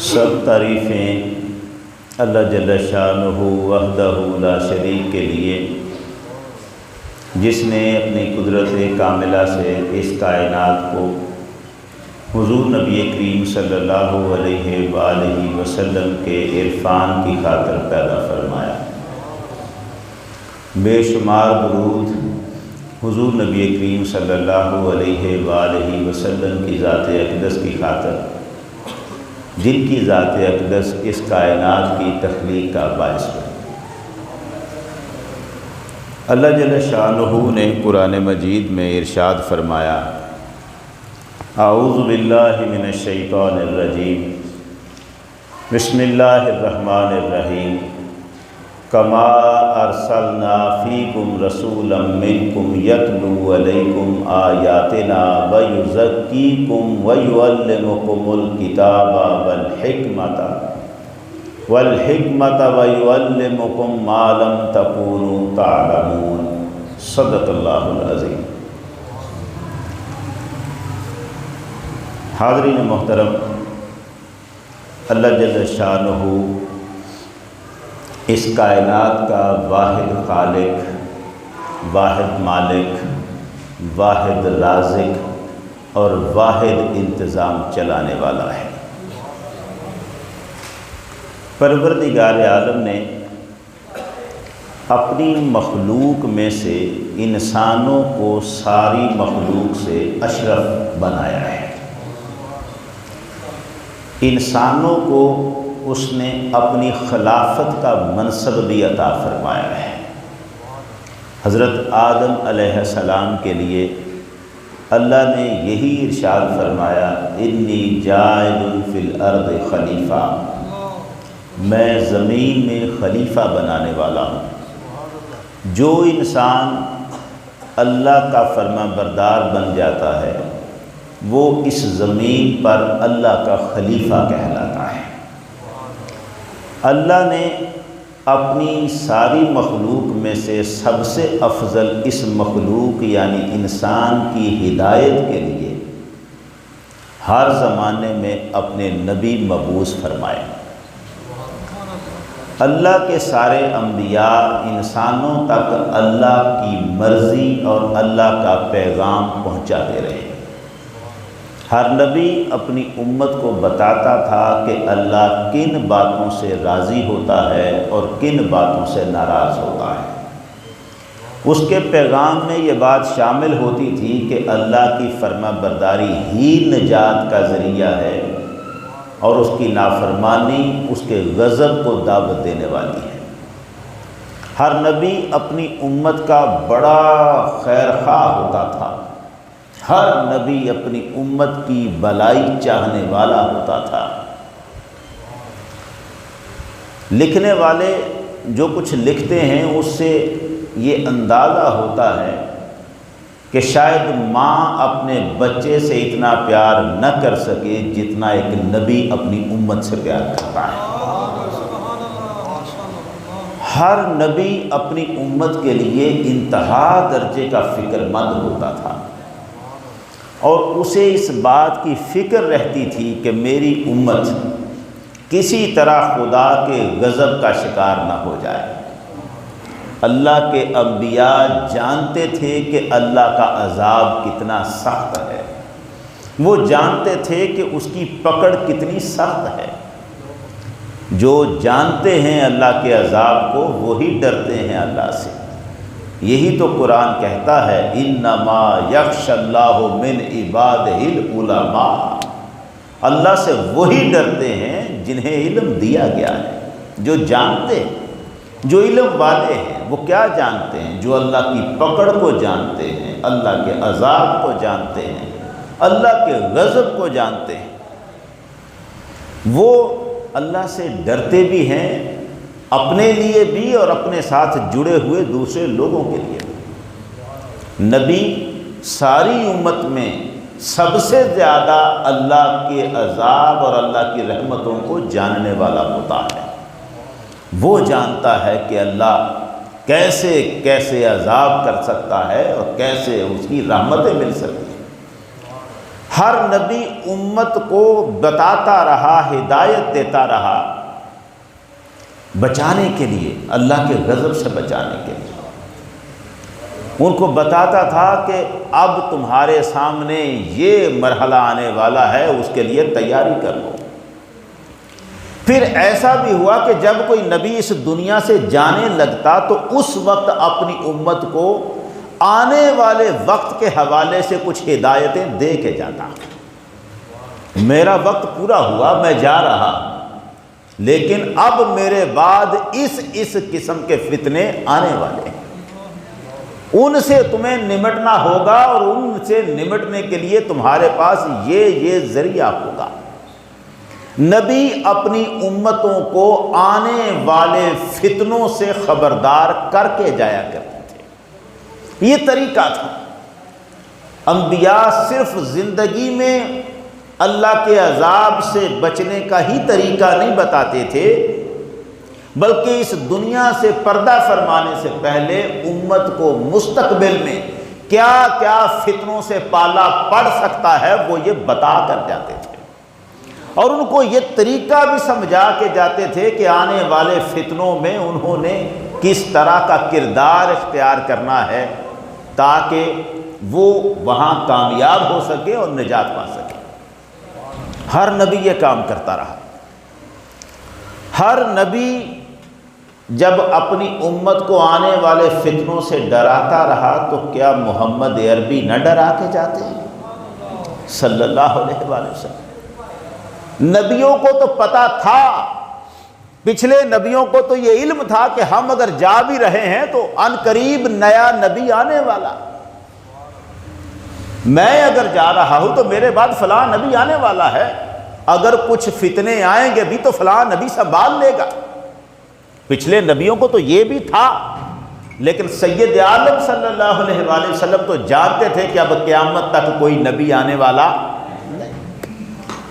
سب تعریفیں اللہ جل شانہ وحدہ لا شریک کے لیے، جس نے اپنی قدرت کاملہ سے اس کائنات کو حضور نبی کریم صلی اللہ علیہ وآلہ وسلم کے عرفان کی خاطر پیدا فرمایا۔ بے شمار درود حضور نبی کریم صلی اللہ علیہ وآلہ وسلم کی ذات اقدس کی خاطر، جن کی ذات اقدس اس کائنات کی تخلیق کا باعث ہے۔ اللہ جل شانہ نے قرآن مجید میں ارشاد فرمایا، اعوذ باللہ من الشیطان الرجیم، بسم اللہ الرحمن الرحیم، کما ارسلنا فیکم رسولا منکم یتلو علیکم آیاتنا ویزکیکم ویعلمکم الکتاب والحکمت ویعلمکم ما لم تکونوا تعلمون۔ صدق اللہ العظیم۔ حاضرین محترم، اللہ جل شانہ اس کائنات کا واحد خالق، واحد مالک، واحد رازق اور واحد انتظام چلانے والا ہے۔ پروردگار عالم نے اپنی مخلوق میں سے انسانوں کو ساری مخلوق سے اشرف بنایا ہے۔ انسانوں کو اس نے اپنی خلافت کا منصب بھی عطا فرمایا ہے۔ حضرت آدم علیہ السلام کے لیے اللہ نے یہی ارشاد فرمایا، انی جاعل فی الارض خلیفہ، میں زمین میں خلیفہ بنانے والا ہوں۔ جو انسان اللہ کا فرما بردار بن جاتا ہے وہ اس زمین پر اللہ کا خلیفہ کہلاتا ہے۔ اللہ نے اپنی ساری مخلوق میں سے سب سے افضل اس مخلوق یعنی انسان کی ہدایت کے لیے ہر زمانے میں اپنے نبی مبعوث فرمائے۔ اللہ کے سارے انبیاء انسانوں تک اللہ کی مرضی اور اللہ کا پیغام پہنچاتے رہے۔ ہر نبی اپنی امت کو بتاتا تھا کہ اللہ کن باتوں سے راضی ہوتا ہے اور کن باتوں سے ناراض ہوتا ہے۔ اس کے پیغام میں یہ بات شامل ہوتی تھی کہ اللہ کی فرما برداری ہی نجات کا ذریعہ ہے اور اس کی نافرمانی اس کے غضب کو دعوت دینے والی ہے۔ ہر نبی اپنی امت کا بڑا خیر خواہ ہوتا تھا۔ ہر نبی اپنی امت کی بھلائی چاہنے والا ہوتا تھا۔ لکھنے والے جو کچھ لکھتے ہیں اس سے یہ اندازہ ہوتا ہے کہ شاید ماں اپنے بچے سے اتنا پیار نہ کر سکے جتنا ایک نبی اپنی امت سے پیار کرتا ہے۔ ہر نبی اپنی امت کے لیے انتہا درجے کا فکر مند ہوتا تھا اور اسے اس بات کی فکر رہتی تھی کہ میری امت کسی طرح خدا کے غضب کا شکار نہ ہو جائے۔ اللہ کے انبیاء جانتے تھے کہ اللہ کا عذاب کتنا سخت ہے، وہ جانتے تھے کہ اس کی پکڑ کتنی سخت ہے۔ جو جانتے ہیں اللہ کے عذاب کو وہی ڈرتے ہیں اللہ سے۔ یہی تو قرآن کہتا ہے، انما یخشی اللہ من عبادہ العلماء، اللہ سے وہی ڈرتے ہیں جنہیں علم دیا گیا ہے، جو جانتے ہیں، جو علم والے ہیں۔ وہ کیا جانتے ہیں؟ جو اللہ کی پکڑ کو جانتے ہیں، اللہ کے عذاب کو جانتے ہیں، اللہ کے غضب کو جانتے ہیں۔ وہ اللہ سے ڈرتے بھی ہیں، اپنے لیے بھی اور اپنے ساتھ جڑے ہوئے دوسرے لوگوں کے لیے بھی۔ نبی ساری امت میں سب سے زیادہ اللہ کے عذاب اور اللہ کی رحمتوں کو جاننے والا ہوتا ہے۔ وہ جانتا ہے کہ اللہ کیسے کیسے عذاب کر سکتا ہے اور کیسے اس کی رحمتیں مل سکتی ہیں۔ ہر نبی امت کو بتاتا رہا، ہدایت دیتا رہا بچانے کے لیے، اللہ کے غضب سے بچانے کے لیے۔ ان کو بتاتا تھا کہ اب تمہارے سامنے یہ مرحلہ آنے والا ہے، اس کے لیے تیاری کر لو۔ پھر ایسا بھی ہوا کہ جب کوئی نبی اس دنیا سے جانے لگتا تو اس وقت اپنی امت کو آنے والے وقت کے حوالے سے کچھ ہدایتیں دے کے جاتا۔ میرا وقت پورا ہوا، میں جا رہا، لیکن اب میرے بعد اس قسم کے فتنے آنے والے ہیں، ان سے تمہیں نمٹنا ہوگا، اور ان سے نمٹنے کے لیے تمہارے پاس یہ ذریعہ ہوگا۔ نبی اپنی امتوں کو آنے والے فتنوں سے خبردار کر کے جایا کرتے تھے، یہ طریقہ تھا۔ انبیاء صرف زندگی میں اللہ کے عذاب سے بچنے کا ہی طریقہ نہیں بتاتے تھے، بلکہ اس دنیا سے پردہ فرمانے سے پہلے امت کو مستقبل میں کیا کیا فتنوں سے پالا پڑ سکتا ہے وہ یہ بتا کر جاتے تھے، اور ان کو یہ طریقہ بھی سمجھا کے جاتے تھے کہ آنے والے فتنوں میں انہوں نے کس طرح کا کردار اختیار کرنا ہے تاکہ وہ وہاں کامیاب ہو سکے اور نجات پا سکے۔ ہر نبی یہ کام کرتا رہا۔ ہر نبی جب اپنی امت کو آنے والے فتنوں سے ڈراتا رہا تو کیا محمد عربی نہ ڈرا کے جاتے ہیں صلی اللہ علیہ وآلہ وسلم؟ نبیوں کو تو پتا تھا، پچھلے نبیوں کو تو یہ علم تھا کہ ہم اگر جا بھی رہے ہیں تو ان قریب نیا نبی آنے والا، میں اگر جا رہا ہوں تو میرے بعد فلاں نبی آنے والا ہے، اگر کچھ فتنے آئیں گے بھی تو فلاں نبی سنبھال لے گا۔ پچھلے نبیوں کو تو یہ بھی تھا، لیکن سید عالم صلی اللہ علیہ وآلہ وسلم تو جانتے تھے کہ اب قیامت تک کوئی نبی آنے والا نہیں۔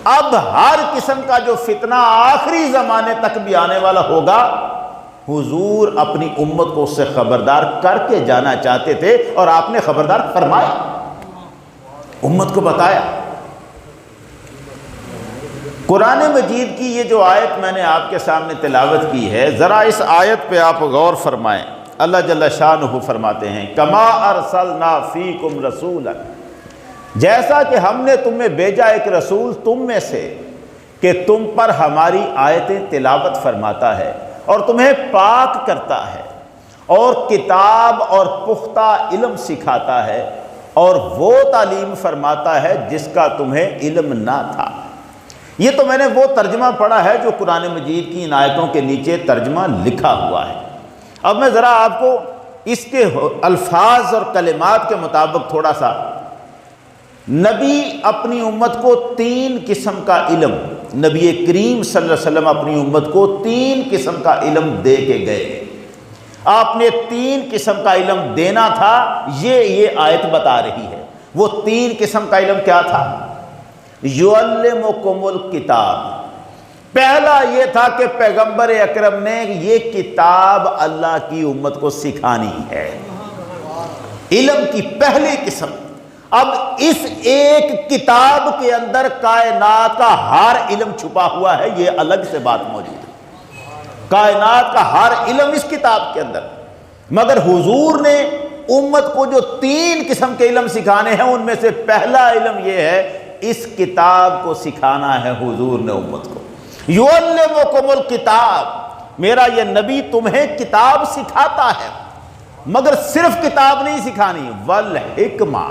اب ہر قسم کا جو فتنہ آخری زمانے تک بھی آنے والا ہوگا، حضور اپنی امت کو اس سے خبردار کر کے جانا چاہتے تھے، اور آپ نے خبردار فرمایا، امت کو بتایا۔ قرآن مجید کی یہ جو آیت میں نے آپ کے سامنے تلاوت کی ہے، ذرا اس آیت پہ آپ غور فرمائیں۔ اللہ جل شانہ فرماتے ہیں کما ارسلنا فیکم رسولا، جیسا کہ ہم نے تم میں بھیجا ایک رسول تم میں سے کہ تم پر ہماری آیتیں تلاوت فرماتا ہے اور تمہیں پاک کرتا ہے اور کتاب اور پختہ علم سکھاتا ہے اور وہ تعلیم فرماتا ہے جس کا تمہیں علم نہ تھا۔ یہ تو میں نے وہ ترجمہ پڑھا ہے جو قرآن مجید کی ان آیتوں کے نیچے ترجمہ لکھا ہوا ہے۔ اب میں ذرا آپ کو اس کے الفاظ اور کلمات کے مطابق تھوڑا سا، نبی اپنی امت کو 3 قسم کا علم، نبی کریم صلی اللہ علیہ وسلم اپنی امت کو 3 قسم کا علم دے کے گئے۔ آپ نے 3 قسم کا علم دینا تھا، یہ آیت بتا رہی ہے۔ وہ 3 قسم کا علم کیا تھا؟ یعلمکم الکتاب، پہلا یہ تھا کہ پیغمبر اکرم نے یہ کتاب اللہ کی امت کو سکھانی ہے، علم کی پہلی قسم۔ اب اس ایک کتاب کے اندر کائنات کا ہر علم چھپا ہوا ہے، یہ الگ سے بات موجود ہے، کائنات کا ہر علم اس کتاب کے اندر، مگر حضور نے امت کو جو 3 قسم کے علم سکھانے ہیں ان میں سے پہلا علم یہ ہے، اس کتاب کو سکھانا ہے حضور نے امت کو۔ یعلمکم الکتاب، میرا یہ نبی تمہیں کتاب سکھاتا ہے، مگر صرف کتاب نہیں سکھانی، والحکمہ،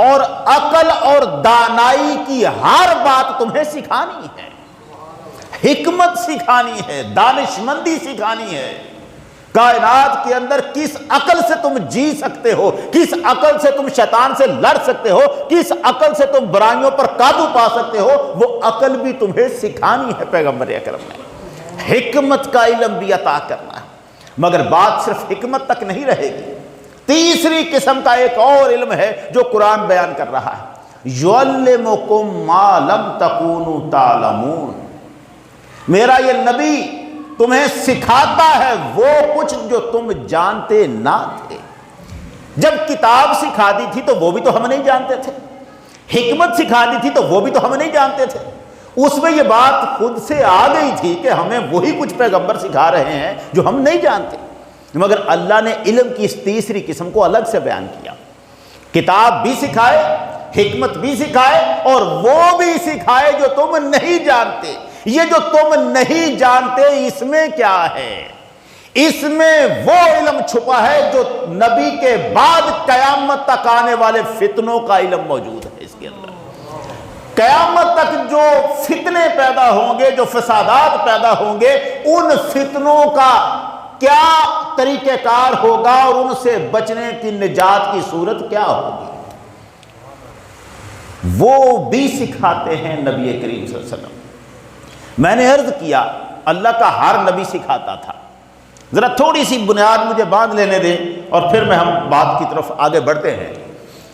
اور عقل اور دانائی کی ہر بات تمہیں سکھانی ہے، حکمت سکھانی ہے، دانشمندی سکھانی ہے، کائنات کے اندر کس عقل سے تم جی سکتے ہو، کس عقل سے تم شیطان سے لڑ سکتے ہو، کس عقل سے تم برائیوں پر قابو پا سکتے ہو، وہ عقل بھی تمہیں سکھانی ہے پیغمبر اکرم نے۔ حکمت کا علم بھی عطا کرنا ہے، مگر بات صرف حکمت تک نہیں رہے گی۔ تیسری قسم کا ایک اور علم ہے جو قرآن بیان کر رہا ہے، یعلمکم ما لم تکونوا تعلمون، میرا یہ نبی تمہیں سکھاتا ہے وہ کچھ جو تم جانتے نہ تھے۔ جب کتاب سکھا دی تھی تو وہ بھی تو ہم نہیں جانتے تھے، حکمت سکھا دی تھی تو وہ بھی تو ہم نہیں جانتے تھے، اس میں یہ بات خود سے آ گئی تھی کہ ہمیں وہی کچھ پیغمبر سکھا رہے ہیں جو ہم نہیں جانتے، مگر اللہ نے علم کی اس تیسری قسم کو الگ سے بیان کیا، کتاب بھی سکھائے، حکمت بھی سکھائے، اور وہ بھی سکھائے جو تم نہیں جانتے۔ یہ جو تم نہیں جانتے اس میں کیا ہے؟ اس میں وہ علم چھپا ہے جو نبی کے بعد قیامت تک آنے والے فتنوں کا علم موجود ہے اس کے اندر۔ قیامت تک جو فتنے پیدا ہوں گے، جو فسادات پیدا ہوں گے، ان فتنوں کا کیا طریقہ کار ہوگا اور ان سے بچنے کی نجات کی صورت کیا ہوگی، وہ بھی سکھاتے ہیں نبی کریم صلی اللہ علیہ وسلم۔ میں نے عرض کیا اللہ کا ہر نبی سکھاتا تھا، ذرا تھوڑی سی بنیاد مجھے باندھ لینے دیں اور پھر میں ہم بات کی طرف آگے بڑھتے ہیں۔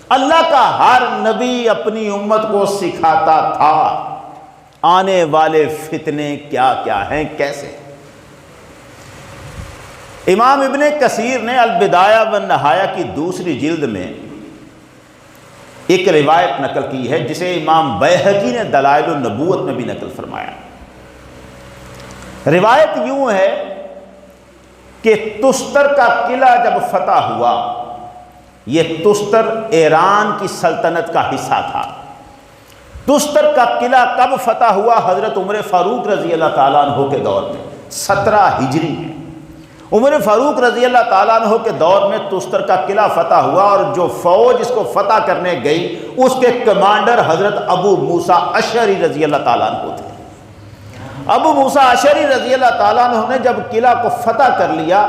اللہ کا ہر نبی اپنی امت کو سکھاتا تھا آنے والے فتنے کیا کیا ہیں، کیسے۔ امام ابن کثیر نے البدایہ والنہایہ کی دوسری جلد میں ایک روایت نقل کی ہے جسے امام بیہقی نے دلائل النبوت میں بھی نقل فرمایا۔ روایت یوں ہے کہ تستر کا قلعہ جب فتح ہوا، یہ تستر ایران کی سلطنت کا حصہ تھا۔ تستر کا قلعہ کب فتح ہوا؟ حضرت عمر فاروق رضی اللہ تعالیٰ عنہ کے دور میں، 17 ہجری میں عمر فاروق رضی اللہ تعالیٰ عنہ کے دور میں تستر کا قلعہ فتح ہوا، اور جو فوج اس کو فتح کرنے گئی اس کے کمانڈر حضرت ابو موسیٰ اشعری رضی اللہ تعالیٰ عنہ تھے۔ ابو موسیٰ اشعری رضی اللہ تعالیٰ عنہ نے جب قلعہ کو فتح کر لیا،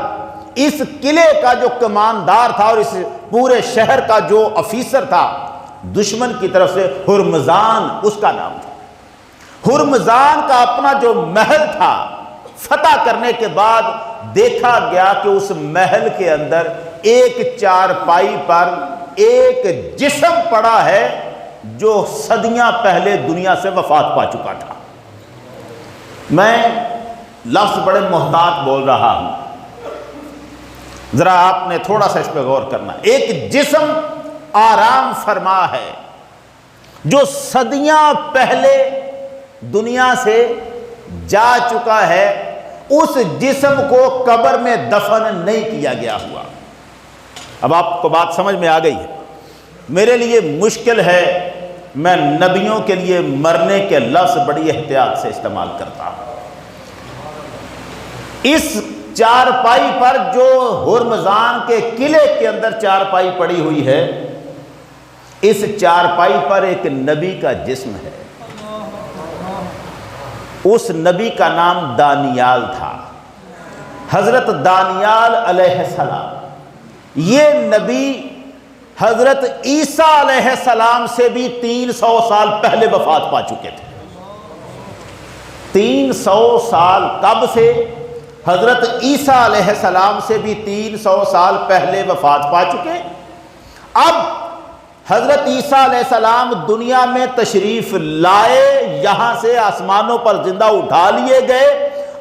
اس قلعے کا جو کماندار تھا اور اس پورے شہر کا جو افیسر تھا، دشمن کی طرف سے ہرمزان اس کا نام تھا۔ ہرمزان کا اپنا جو محل تھا، فتح کرنے کے بعد دیکھا گیا کہ اس محل کے اندر ایک چارپائی پر ایک جسم پڑا ہے جو صدیاں پہلے دنیا سے وفات پا چکا تھا۔ میں لفظ بڑے محتاط بول رہا ہوں، ذرا آپ نے تھوڑا سا اس پہ غور کرنا۔ ایک جسم آرام فرما ہے جو صدیاں پہلے دنیا سے جا چکا ہے، اس جسم کو قبر میں دفن نہیں کیا گیا ہوا۔ اب آپ کو بات سمجھ میں آ گئی ہے۔ میرے لیے مشکل ہے، میں نبیوں کے لیے مرنے کے لفظ بڑی احتیاط سے استعمال کرتا ہوں۔ اس چارپائی پر جو ہرمزان کے قلعے کے اندر چارپائی پڑی ہوئی ہے، اس چارپائی پر ایک نبی کا جسم ہے۔ اس نبی کا نام دانیال تھا، حضرت دانیال علیہ السلام۔ یہ نبی حضرت عیسیٰ علیہ السلام سے بھی 300 سال پہلے وفات پا چکے تھے۔ 300 سال قبل سے حضرت عیسیٰ علیہ السلام سے بھی 300 سال پہلے وفات پا چکے۔ اب حضرت عیسیٰ علیہ السلام دنیا میں تشریف لائے، یہاں سے آسمانوں پر زندہ اٹھا لیے گئے۔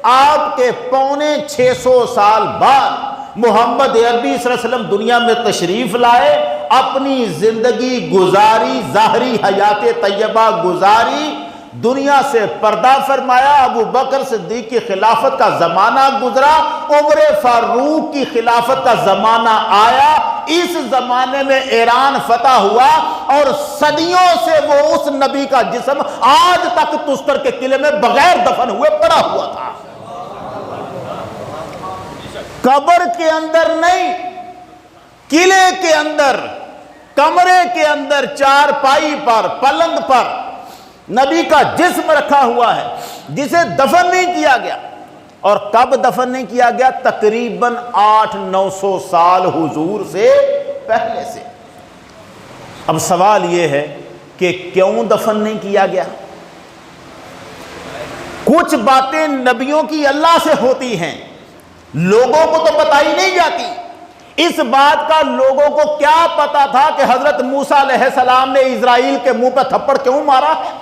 آپ کے 650 سال بعد محمد عربی صلی اللہ علیہ وسلم دنیا میں تشریف لائے، اپنی زندگی گزاری، ظاہری حیات طیبہ گزاری، دنیا سے پردہ فرمایا۔ ابو بکر صدیق کی خلافت کا زمانہ گزرا، عمر فاروق کی خلافت کا زمانہ آیا۔ اس زمانے میں ایران فتح ہوا اور صدیوں سے وہ اس نبی کا جسم آج تک تستر کے قلعے میں بغیر دفن ہوئے پڑا ہوا تھا۔ قبر کے اندر نہیں، قلعے کے اندر، کمرے کے اندر، چارپائی پر، پلنگ پر نبی کا جسم رکھا ہوا ہے جسے دفن نہیں کیا گیا۔ اور کب دفن نہیں کیا گیا؟ تقریباً 800-900 سال حضور سے پہلے سے۔ اب سوال یہ ہے کہ کیوں دفن نہیں کیا گیا؟ کچھ باتیں نبیوں کی اللہ سے ہوتی ہیں، لوگوں کو تو بتائی نہیں جاتی۔ اس بات کا لوگوں کو کیا پتا تھا کہ حضرت موسیٰ علیہ السلام نے اسرائیل کے منہ پہ تھپڑ کیوں مارا ہے؟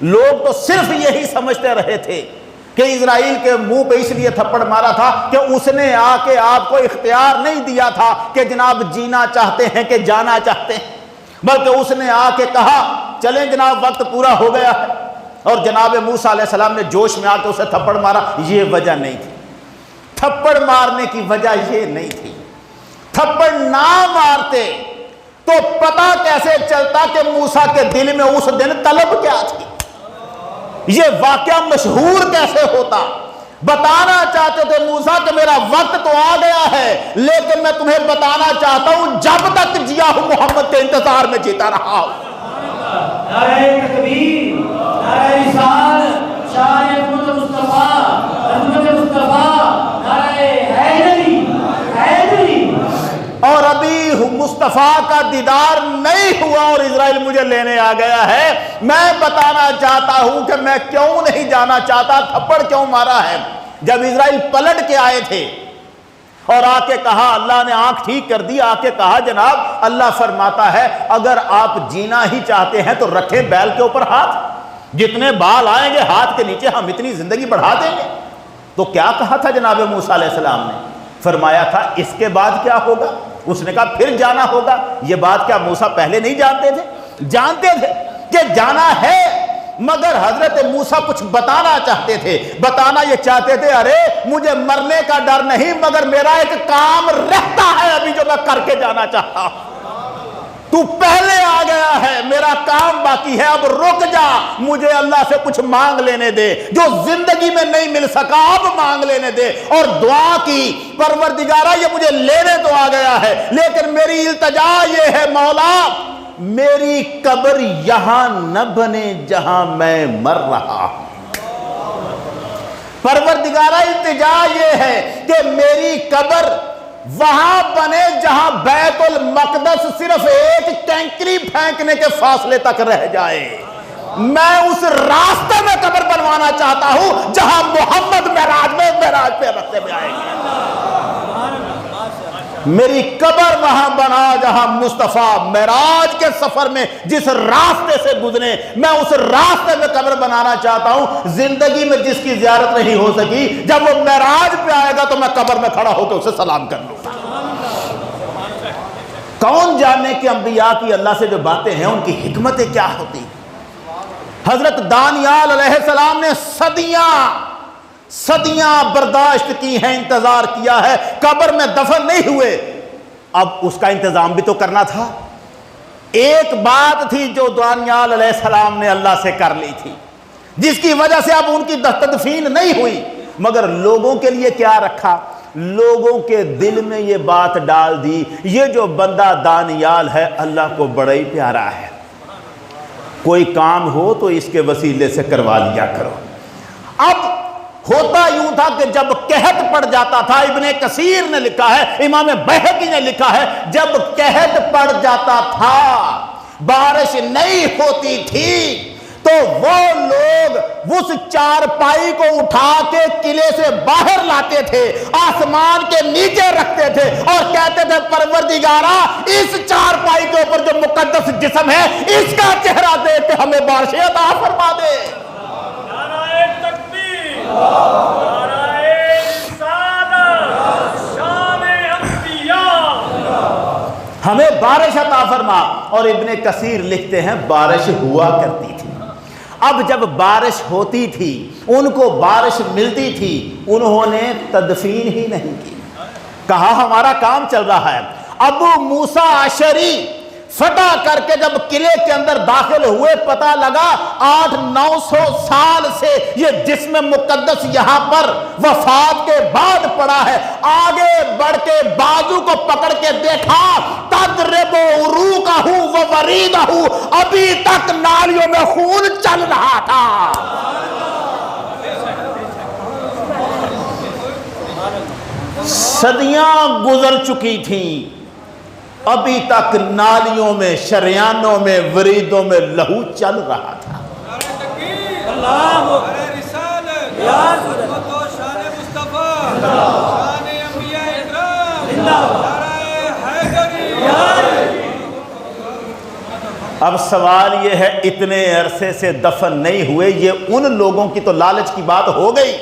لوگ تو صرف یہی سمجھتے رہے تھے کہ اسرائیل کے منہ پہ اس لیے تھپڑ مارا تھا کہ اس نے آ کے آپ کو اختیار نہیں دیا تھا کہ جناب جینا چاہتے ہیں کہ جانا چاہتے ہیں۔ بلکہ اس نے آ کے کہا چلیں جناب وقت پورا ہو گیا ہے، اور جناب موسیٰ علیہ السلام نے جوش میں آ کے اسے تھپڑ مارا۔ یہ وجہ نہیں تھی، تھپڑ مارنے کی وجہ یہ نہیں تھی۔ تھپڑ نہ مارتے تو پتہ کیسے چلتا کہ موسیٰ کے دل میں اس دن طلب کیا تھی، یہ واقعہ مشہور کیسے ہوتا۔ بتانا چاہتے تھے موسیٰ کہ میرا وقت تو آ گیا ہے، لیکن میں تمہیں بتانا چاہتا ہوں جب تک جیا ہوں محمد کے انتظار میں جیتا رہا ہوں۔ نعرہ تکبیر، نعرہ رسالت، شان عظمت مصطفیٰ، عظمت مصطفیٰ، نعرہ حیدری، حیدری۔ اور ابھی مصطفیٰ کا دیدار نہیں ہوا اور اسرائیل مجھے لینے آ گیا ہے۔ میں بتانا چاہتا ہوں کہ میں کیوں نہیں جانا چاہتا، تھپڑ کیوں مارا ہے۔ جب اسرائیل پلٹ کے آئے تھے اور آ کے کہا، اللہ نے آنکھ ٹھیک کر دی، آ کے کہا جناب اللہ فرماتا ہے اگر آپ جینا ہی چاہتے ہیں تو رکھیں بیل کے اوپر ہاتھ، جتنے بال آئیں گے ہاتھ کے نیچے ہم اتنی زندگی بڑھا دیں گے۔ تو کیا کہا تھا جناب موسیٰ علیہ السلام نے؟ فرمایا تھا اس کے بعد کیا ہوگا؟ اس نے کہا پھر جانا ہوگا۔ یہ بات کیا موسیٰ پہلے نہیں جانتے تھے؟ جانتے تھے کہ جانا ہے، مگر حضرت موسیٰ کچھ بتانا چاہتے تھے۔ بتانا یہ چاہتے تھے ارے مجھے مرنے کا ڈر نہیں، مگر میرا ایک کام رہتا ہے ابھی جو میں کر کے جانا چاہتا ہوں۔ تو پہلے آ گیا ہے، میرا کام باقی ہے، اب رک جا، مجھے اللہ سے کچھ مانگ لینے دے، جو زندگی میں نہیں مل سکا اب مانگ لینے دے۔ اور دعا کی، پروردگارہ یہ مجھے لینے تو آ گیا ہے، لیکن میری التجا یہ ہے مولا میری قبر یہاں نہ بنے جہاں میں مر رہا ہوں۔ پروردگارہ التجا یہ ہے کہ میری قبر وہاں بنے جہاں بیت المقدس صرف ایک کینکری پھینکنے کے فاصلے تک رہ جائے۔ میں اس راستے میں قبر بنوانا چاہتا ہوں جہاں محمد معراج پہ راستے میں آئیں گے۔ میری قبر وہاں بنا جہاں مصطفیٰ معراج کے سفر میں جس راستے سے گزرے، میں اس راستے میں قبر بنانا چاہتا ہوں۔ زندگی میں جس کی زیارت نہیں ہو سکی، جب وہ معراج پہ آئے گا تو میں قبر میں کھڑا ہو کے اسے سلام کر لوں گا۔ کون جانے کہ انبیاء کی اللہ سے جو باتیں ہیں ان کی حکمتیں کیا ہوتی۔ حضرت دانیال علیہ السلام نے صدیاں برداشت کی ہیں، انتظار کیا ہے، قبر میں دفن نہیں ہوئے۔ اب اس کا انتظام بھی تو کرنا تھا۔ ایک بات تھی جو دانیال علیہ السلام نے اللہ سے کر لی تھی، جس کی وجہ سے اب ان کی تدفین نہیں ہوئی، مگر لوگوں کے لیے کیا رکھا؟ لوگوں کے دل میں یہ بات ڈال دی یہ جو بندہ دانیال ہے اللہ کو بڑا ہی پیارا ہے، کوئی کام ہو تو اس کے وسیلے سے کروا لیا کرو۔ اب ہوتا یوں تھا کہ جب قحط پڑ جاتا تھا، ابن کثیر نے لکھا ہے، امام بہقی نے لکھا ہے، جب قحط پڑ جاتا تھا، بارش نہیں ہوتی تھی، تو وہ لوگ اس چارپائی کو اٹھا کے قلعے سے باہر لاتے تھے، آسمان کے نیچے رکھتے تھے اور کہتے تھے پروردگارا اس چارپائی کے اوپر جو مقدس جسم ہے اس کا چہرہ دیکھ کے ہمیں بارش عطا فرما دے۔ نعرہ تکبیر، نعرہ رسالت، شان انبیاء، ہمیں بارش عطا فرما۔ اور ابن کثیر لکھتے ہیں بارش ہوا کرتی تھی۔ اب جب بارش ہوتی تھی، ان کو بارش ملتی تھی، انہوں نے تدفین ہی نہیں کی، کہا ہمارا کام چل رہا ہے۔ ابو موسیٰ اشعری فتح کر کے جب قلعے کے اندر داخل ہوئے، پتہ لگا 800-900 سال سے یہ جسم مقدس یہاں پر وفات کے بعد پڑا ہے۔ آگے بڑھ کے بازو کو پکڑ کے دیکھا، تضرب عروقہ ووریدہ، ابھی تک نالیوں میں خون چل رہا تھا۔ صدیاں گزر چکی تھیں، ابھی تک نالیوں میں، شریانوں میں، وریدوں میں لہو چل رہا تھا۔ اب سوال یہ ہے اتنے عرصے سے دفن نہیں ہوئے، یہ ان لوگوں کی تو لالچ کی بات ہو گئی،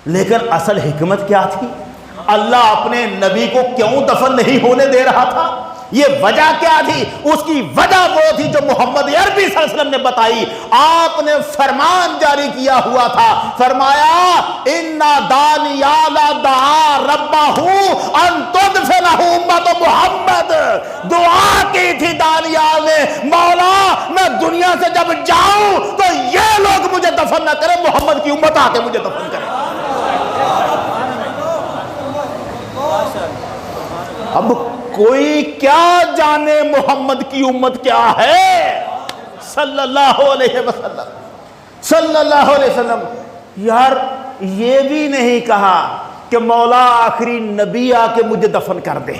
لیکن اصل حکمت کیا تھی؟ اللہ اپنے نبی کو کیوں دفن نہیں ہونے دے رہا تھا؟ یہ وجہ کیا تھی؟ اس کی وجہ وہ تھی جو محمد عربی صلی اللہ علیہ وسلم نے بتائی۔ آپ نے فرمان جاری کیا ہوا تھا، فرمایا اِنَّ دَانِيَالَ دَعَا رَبَّهُ أَن تُدْفِنَهُ أُمَّةُ محمد۔ دعا کی تھی دانیال نے، مولا میں دنیا سے جب جاؤں تو یہ لوگ مجھے دفن نہ کریں، محمد کی امت آ کے مجھے دفن کرے۔ اب کوئی کیا جانے محمد کی امت کیا ہے، صلی اللہ علیہ وسلم، صلی اللہ علیہ وسلم۔ یار یہ بھی نہیں کہا کہ مولا آخری نبی آ کے مجھے دفن کر دے،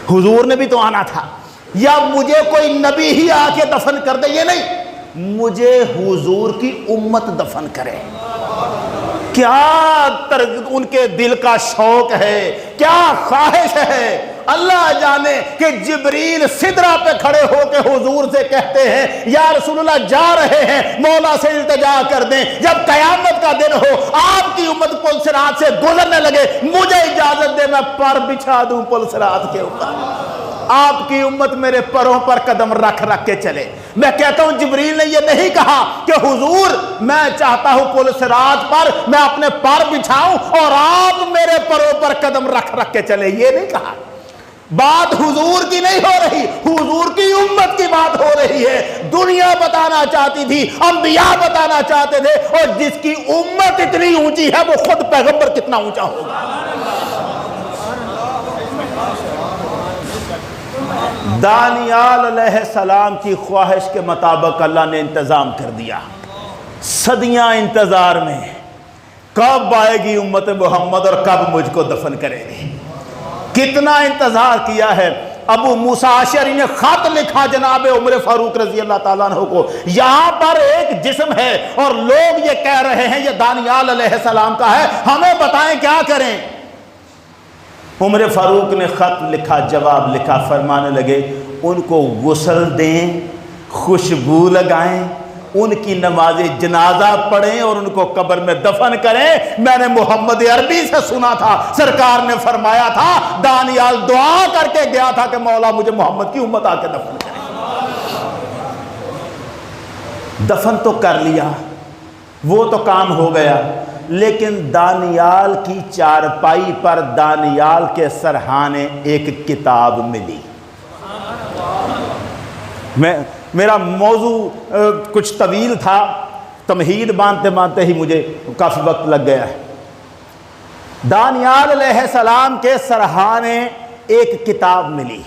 حضور نے بھی تو آنا تھا، یا مجھے کوئی نبی ہی آ کے دفن کر دے، یہ نہیں، مجھے حضور کی امت دفن کرے۔ کیا ان کے دل کا شوق ہے، کیا خواہش ہے، اللہ جانے کہ جبریل سدرہ پہ کھڑے ہو کے حضور سے کہتے ہیں یا رسول اللہ جا رہے ہیں، مولا سے التجا کر دیں، جب قیامت کا دن ہو آپ کی امت پل صراط سے گزرنے لگے، مجھے اجازت دے میں پر بچھا دوں پل صراط کے اوپر، آپ کی امت میرے پروں پر قدم رکھ رکھ کے چلے۔ میں کہتا ہوں جبریل نے یہ نہیں کہا کہ حضور میں چاہتا ہوں پل صراط پر میں اپنے پر بچھاؤں اور آپ میرے پروں پر قدم رکھ رکھ کے چلے، یہ نہیں کہا۔ بات حضور کی نہیں ہو رہی، حضور کی امت کی بات ہو رہی ہے۔ دنیا بتانا چاہتی تھی، انبیاء بتانا چاہتے تھے، اور جس کی امت اتنی اونچی ہے وہ خود پیغمبر کتنا اونچا ہوگا۔ دانیال علیہ السلام کی خواہش کے مطابق اللہ نے انتظام کر دیا، صدیاں انتظار میں، کب آئے گی امت محمد اور کب مجھ کو دفن کرے گی، کتنا انتظار کیا ہے۔ ابو موسیٰ اشعری نے خط لکھا جناب عمر فاروق رضی اللہ تعالیٰ عنہ کو، یہاں پر ایک جسم ہے اور لوگ یہ کہہ رہے ہیں یہ دانیال علیہ السلام کا ہے، ہمیں بتائیں کیا کریں۔ عمر فاروق نے خط لکھا، جواب لکھا، فرمانے لگے ان کو غسل دیں، خوشبو لگائیں، ان کی نماز جنازہ پڑھیں اور ان کو قبر میں دفن کریں۔ میں نے محمد عربی سے سنا تھا، سرکار نے فرمایا تھا دانیال دعا کر کے گیا تھا کہ مولا مجھے محمد کی امت آ کے دفن کرے۔ دفن تو کر لیا، وہ تو کام ہو گیا، لیکن دانیال کی چارپائی پر دانیال کے سرہانے ایک کتاب ملی۔ میرا موضوع کچھ طویل تھا، تمہید باندھتے باندھتے ہی مجھے کافی وقت لگ گیا ہے۔ دانیال علیہ السلام کے سرہانے ایک کتاب ملی،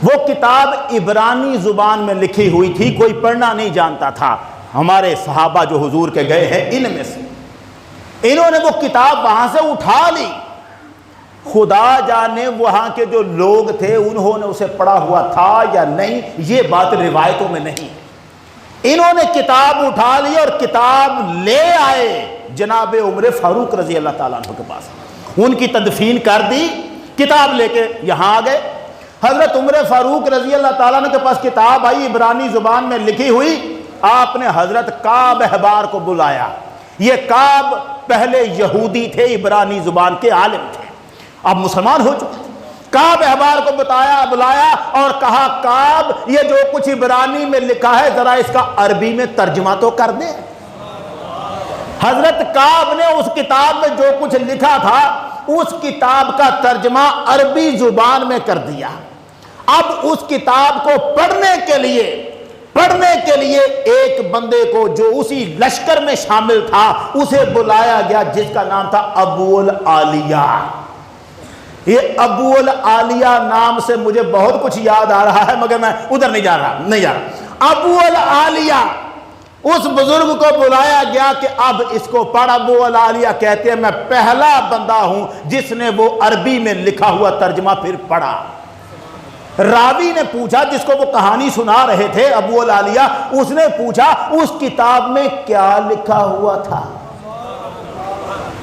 وہ کتاب عبرانی زبان میں لکھی ہوئی تھی، کوئی پڑھنا نہیں جانتا تھا۔ ہمارے صحابہ جو حضور کے گئے ہیں ان میں سے انہوں نے وہ کتاب وہاں سے اٹھا لی، خدا جانے وہاں کے جو لوگ تھے انہوں نے اسے پڑھا ہوا تھا یا نہیں، یہ بات روایتوں میں نہیں۔ انہوں نے کتاب اٹھا لی اور کتاب لے آئے جناب عمر فاروق رضی اللہ تعالیٰ عنہ کے پاس، ان کی تدفین کر دی، کتاب لے کے یہاں آ گئے۔ حضرت عمر فاروق رضی اللہ تعالیٰ عنہ کے پاس کتاب آئی عبرانی زبان میں لکھی ہوئی، آپ نے حضرت کعب احبار کو بلایا۔ یہ کعب پہلے یہودی تھے، عبرانی زبان کے عالم تھے، اب مسلمان ہو چکے تھے۔ کعب احبار کو بلایا اور کہا کعب یہ جو کچھ عبرانی میں لکھا ہے ذرا اس کا عربی میں ترجمہ تو کر دے۔ حضرت کعب نے اس کتاب میں جو کچھ لکھا تھا اس کتاب کا ترجمہ عربی زبان میں کر دیا۔ اب اس کتاب کو پڑھنے کے لیے ایک بندے کو جو اسی لشکر میں شامل تھا اسے بلایا گیا، جس کا نام تھا ابو العالیہ۔ یہ ابو العالیہ نام سے مجھے بہت کچھ یاد آ رہا ہے مگر میں ادھر نہیں جا رہا۔ ابو العالیہ اس بزرگ کو بلایا گیا کہ اب اس کو پڑھ۔ ابو العالیہ کہتے ہیں میں پہلا بندہ ہوں جس نے وہ عربی میں لکھا ہوا ترجمہ پھر پڑھا۔ راوی نے پوچھا، جس کو وہ کہانی سنا رہے تھے ابو العالیہ، اس نے پوچھا اس کتاب میں کیا لکھا ہوا تھا؟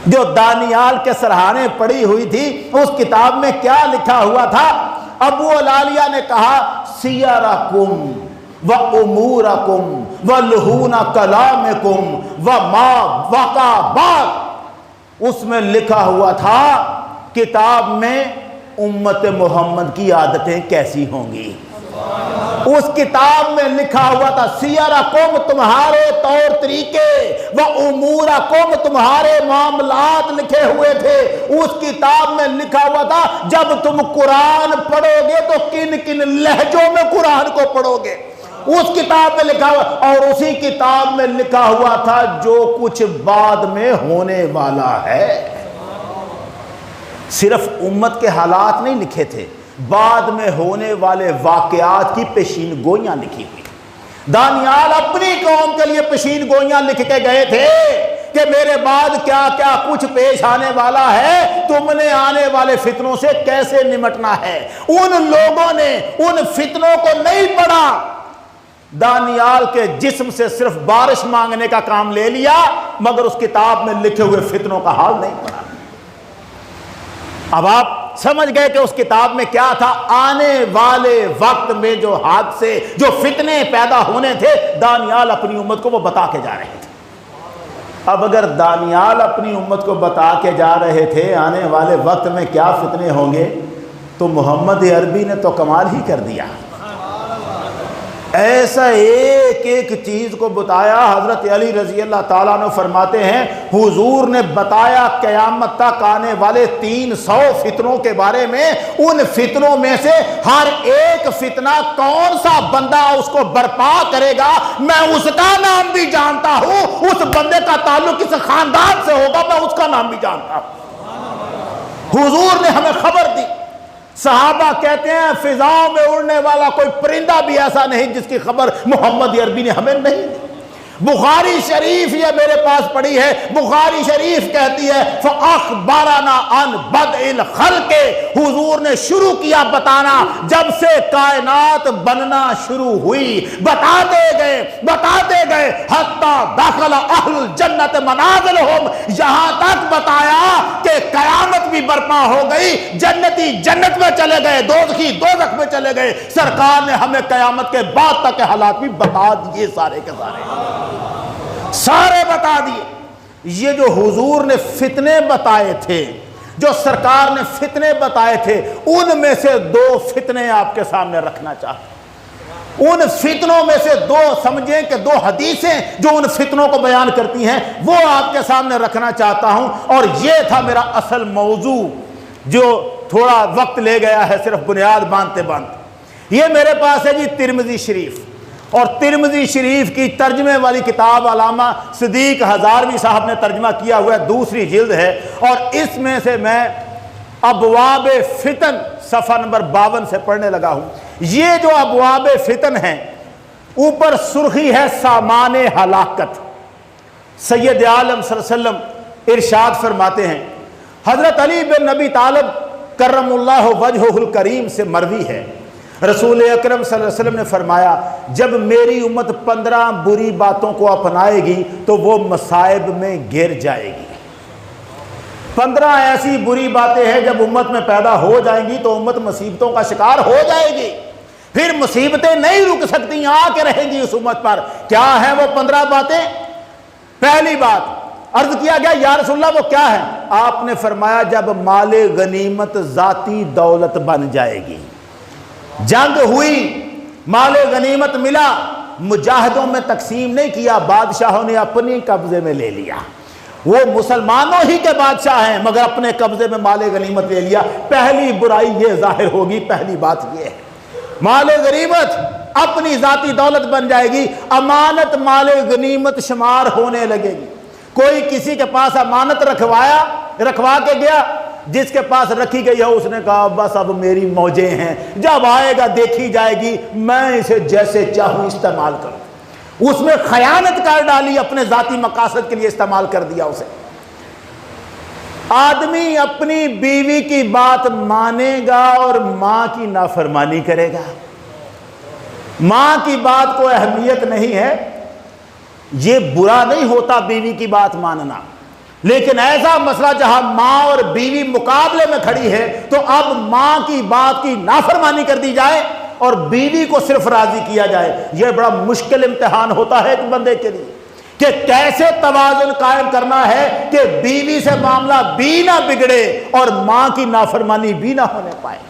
جو دانیال کے سرہانے پڑی ہوئی تھی اس کتاب میں کیا لکھا ہوا تھا؟ ابو العالیہ نے کہا سیرکم و امورکم و لہون کلامکم و ما وقع بعد۔ اس میں لکھا ہوا تھا کتاب میں امت محمد کی عادتیں کیسی ہوں گی۔ اس کتاب میں لکھا ہوا تھا سیرکم تمہارے طور طریقے و امورکم تمہارے معاملات لکھے ہوئے تھے۔ اس کتاب میں لکھا ہوا تھا جب تم قرآن پڑھو گے تو کن کن لہجوں میں قرآن کو پڑھو گے، اس کتاب میں لکھا ہوا۔ اور اسی کتاب میں لکھا ہوا تھا جو کچھ بعد میں ہونے والا ہے۔ صرف امت کے حالات نہیں لکھے تھے، بعد میں ہونے والے واقعات کی پیشین گوئیاں لکھی ہوئی۔ دانیال اپنی قوم کے لیے پیشین گوئیاں لکھ کے گئے تھے کہ میرے بعد کیا کیا کچھ پیش آنے والا ہے، تم نے آنے والے فتنوں سے کیسے نمٹنا ہے۔ ان لوگوں نے ان فتنوں کو نہیں پڑھا، دانیال کے جسم سے صرف بارش مانگنے کا کام لے لیا، مگر اس کتاب میں لکھے ہوئے فتنوں کا حال نہیں پڑھا۔ اب آپ سمجھ گئے کہ اس کتاب میں کیا تھا۔ آنے والے وقت میں جو حادثے، جو فتنے پیدا ہونے تھے، دانیال اپنی امت کو وہ بتا کے جا رہے تھے۔ اب اگر دانیال اپنی امت کو بتا کے جا رہے تھے آنے والے وقت میں کیا فتنے ہوں گے، تو محمد عربی نے تو کمال ہی کر دیا۔ ایسا ایک ایک چیز کو بتایا۔ حضرت علی رضی اللہ تعالیٰ عنہ فرماتے ہیں حضور نے بتایا قیامت تک آنے والے 300 فتنوں کے بارے میں، ان فتنوں میں سے ہر ایک فتنہ کون سا بندہ اس کو برپا کرے گا میں اس کا نام بھی جانتا ہوں، اس بندے کا تعلق کس خاندان سے ہوگا میں اس کا نام بھی جانتا ہوں۔ حضور نے ہمیں خبر دی۔ صحابہ کہتے ہیں فضاؤں میں اڑنے والا کوئی پرندہ بھی ایسا نہیں جس کی خبر محمد عربی نے ہمیں نہیں دی۔ بخاری شریف یہ میرے پاس پڑھی ہے، بخاری شریف کہتی ہے فَأَخْبَرَنَا عَنْ بَدْءِ الْخَلْقِ، حضور نے شروع کیا بتانا جب سے کائنات بننا شروع ہوئی، بتاتے گئے حَتَّى دَخَلَ أَهْلُ الْجَنَّةِ مَنَازِلَهُمْ، یہاں تک بتایا کہ قیامت بھی برپا ہو گئی، جنتی جنت میں چلے گئے، دوزخی دوزخ میں چلے گئے۔ سرکار نے ہمیں قیامت کے بعد تک کے حالات بھی بتا دیے، سارے کے سارے بتا دیے۔ یہ جو حضور نے فتنے بتائے تھے، جو سرکار نے فتنے بتائے تھے، ان میں سے 2 فتنے آپ کے سامنے رکھنا چاہتا ہوں۔ ان فتنوں میں سے 2 سمجھیں کہ 2 حدیثیں جو ان فتنوں کو بیان کرتی ہیں وہ آپ کے سامنے رکھنا چاہتا ہوں۔ اور یہ تھا میرا اصل موضوع جو تھوڑا وقت لے گیا ہے صرف بنیاد باندھتے باندھتے۔ یہ میرے پاس ہے جی ترمذی شریف، اور ترمذی شریف کی ترجمے والی کتاب علامہ صدیق ہزاروی صاحب نے ترجمہ کیا ہوا ہے، 2 جلد ہے، اور اس میں سے میں ابواب فتن صفحہ نمبر 52 سے پڑھنے لگا ہوں۔ یہ جو ابواب فتن ہیں، اوپر سرخی ہے سامان ہلاکت۔ سید عالم صلی اللہ علیہ وسلم ارشاد فرماتے ہیں، حضرت علی بن نبی طالب کرم اللہ وجہہ الکریم سے مروی ہے، رسول اکرم صلی اللہ علیہ وسلم نے فرمایا جب میری امت 15 بری باتوں کو اپنائے گی تو وہ مصائب میں گر جائے گی۔ 15 ایسی بری باتیں ہیں جب امت میں پیدا ہو جائیں گی تو امت مصیبتوں کا شکار ہو جائے گی، پھر مصیبتیں نہیں رک سکتی، آ کے رہیں گی اس امت پر۔ کیا ہیں وہ 15 باتیں؟ پہلی بات عرض کیا گیا یا رسول اللہ وہ کیا ہے؟ آپ نے فرمایا جب مال غنیمت ذاتی دولت بن جائے گی، جنگ ہوئی، مال غنیمت ملا، مجاہدوں میں تقسیم نہیں کیا، بادشاہوں نے اپنے قبضے میں لے لیا، وہ مسلمانوں ہی کے بادشاہ ہیں مگر اپنے قبضے میں مال غنیمت لے لیا۔ پہلی برائی یہ ظاہر ہوگی، پہلی بات یہ ہے مال غنیمت اپنی ذاتی دولت بن جائے گی، امانت مال غنیمت شمار ہونے لگے گی۔ کوئی کسی کے پاس امانت رکھوا کے گیا، جس کے پاس رکھی گئی ہے اس نے کہا بس اب میری موجیں ہیں، جب آئے گا دیکھی جائے گی، میں اسے جیسے چاہوں استعمال کروں۔ اس میں خیانت کر ڈالی، اپنے ذاتی مقاصد کے لیے استعمال کر دیا اسے۔ آدمی اپنی بیوی کی بات مانے گا اور ماں کی نافرمانی کرے گا، ماں کی بات کو اہمیت نہیں ہے، یہ برا نہیں ہوتا بیوی کی بات ماننا، لیکن ایسا مسئلہ جہاں ماں اور بیوی مقابلے میں کھڑی ہے تو اب ماں کی بات کی نافرمانی کر دی جائے اور بیوی کو صرف راضی کیا جائے، یہ بڑا مشکل امتحان ہوتا ہے ایک بندے کے لیے۔ کہ کیسے توازن قائم کرنا ہے کہ بیوی سے معاملہ بھی نہ بگڑے اور ماں کی نافرمانی بھی نہ ہونے پائے۔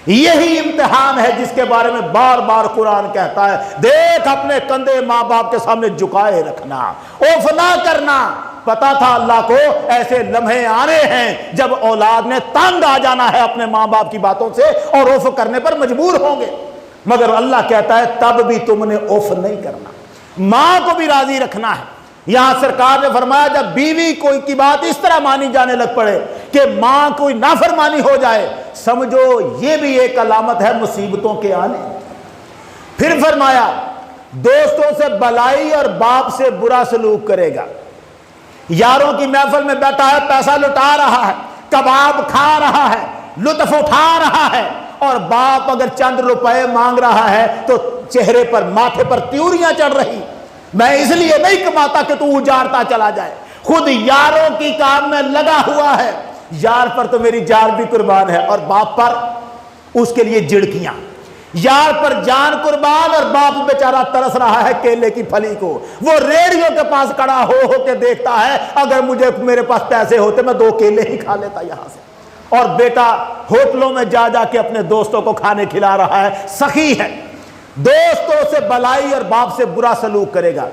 یہی امتحان ہے جس کے بارے میں بار بار قرآن کہتا ہے، دیکھ اپنے کندھے ماں باپ کے سامنے جھکائے رکھنا، اوف نہ کرنا۔ پتا تھا اللہ کو ایسے لمحے آنے ہیں جب اولاد نے تنگ آ جانا ہے اپنے ماں باپ کی باتوں سے اور اوف کرنے پر مجبور ہوں گے، مگر اللہ کہتا ہے تب بھی تم نے اوف نہیں کرنا، ماں کو بھی راضی رکھنا ہے۔ یہاں سرکار نے فرمایا جب بیوی کوئی کی بات اس طرح مانی جانے لگ پڑے کہ ماں کوئی نافرمانی ہو جائے، سمجھو یہ بھی ایک علامت ہے مصیبتوں کے آنے۔ پھر فرمایا دوستوں سے بلائی اور باپ سے برا سلوک کرے گا۔ یاروں کی محفل میں بیٹھا ہے، پیسہ لٹا رہا ہے، کباب کھا رہا ہے، لطف اٹھا رہا ہے، اور باپ اگر چند روپے مانگ رہا ہے تو چہرے پر ماتھے پر تیوریاں چڑھ رہی، میں اس لیے نہیں کماتا کہ تو اجارتا چلا جائے، خود یاروں کی کام میں لگا ہوا ہے، یار پر تو میری جان بھی قربان ہے، اور باپ پر اس کے لیے جھڑکیاں، یار پر جان قربان اور باپ بیچارہ ترس رہا ہے کیلے کی پھلی کو۔ وہ ریڑھیوں کے پاس کھڑا ہو کے دیکھتا ہے اگر میرے پاس پیسے ہوتے میں 2 کیلے ہی کھا لیتا یہاں سے، اور بیٹا ہوٹلوں میں جا کے اپنے دوستوں کو کھانے کھلا رہا ہے، سخی ہے۔ دوستوں سے بلائی اور باپ سے برا سلوک کرے گا۔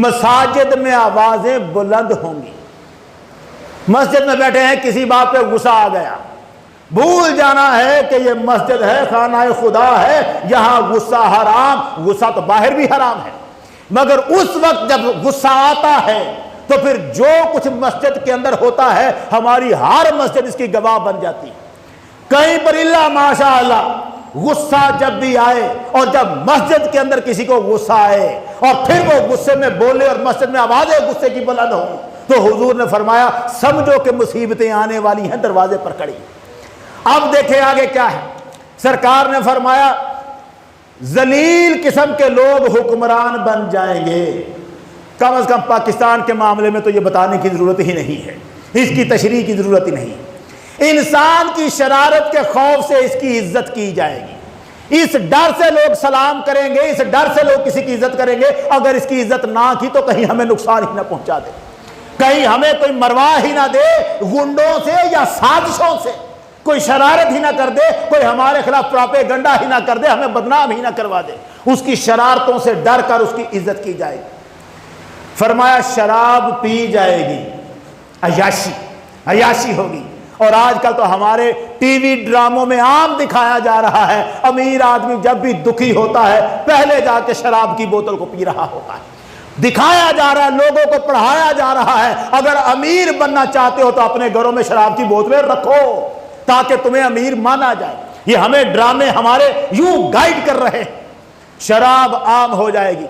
مساجد میں آوازیں بلند ہوں گی۔ مسجد میں بیٹھے ہیں، کسی بات پہ غصہ آ گیا، بھول جانا ہے کہ یہ مسجد ہے، خانہ خدا ہے، یہاں غصہ حرام، غصہ تو باہر بھی حرام ہے، مگر اس وقت جب غصہ آتا ہے تو پھر جو کچھ مسجد کے اندر ہوتا ہے ہماری ہر مسجد اس کی گواہ بن جاتی ہے۔ کہیں پر اللہ ماشاء اللہ غصہ جب بھی آئے اور جب مسجد کے اندر کسی کو غصہ آئے اور پھر وہ غصے میں بولے اور مسجد میں آوازیں غصے کی بلند ہوں تو حضور نے فرمایا سمجھو کہ مصیبتیں آنے والی ہیں دروازے پر کھڑی۔ اب دیکھیں آگے کیا ہے، سرکار نے فرمایا ذلیل قسم کے لوگ حکمران بن جائیں گے۔ کم از کم پاکستان کے معاملے میں تو یہ بتانے کی ضرورت ہی نہیں ہے، اس کی تشریح کی ضرورت ہی نہیں۔ انسان کی شرارت کے خوف سے اس کی عزت کی جائے گی، اس ڈر سے لوگ سلام کریں گے، اس ڈر سے لوگ کسی کی عزت کریں گے اگر اس کی عزت نہ کی تو کہیں ہمیں نقصان ہی نہ پہنچا دے، کہیں ہمیں کوئی مروا ہی نہ دے گنڈوں سے یا سازشوں سے، کوئی شرارت ہی نہ کر دے، کوئی ہمارے خلاف پروپیگنڈا ہی نہ کر دے، ہمیں بدنام ہی نہ کروا دے، اس کی شرارتوں سے ڈر کر اس کی عزت کی جائے گی۔ فرمایا شراب پی جائے گی، عیاشی ہوگی، اور آج کل تو ہمارے ٹی وی ڈراموں میں عام دکھایا جا رہا ہے امیر آدمی جب بھی دکھی ہوتا ہے پہلے جا کے شراب کی بوتل کو پی رہا ہوتا ہے، دکھایا جا رہا ہے، لوگوں کو پڑھایا جا رہا ہے اگر امیر بننا چاہتے ہو تو اپنے گھروں میں شراب کی بوتلیں رکھو تاکہ تمہیں امیر مانا جائے۔ یہ ہمیں ڈرامے ہمارے یوں گائیڈ کر رہے ہیں۔ شراب عام ہو جائے گی،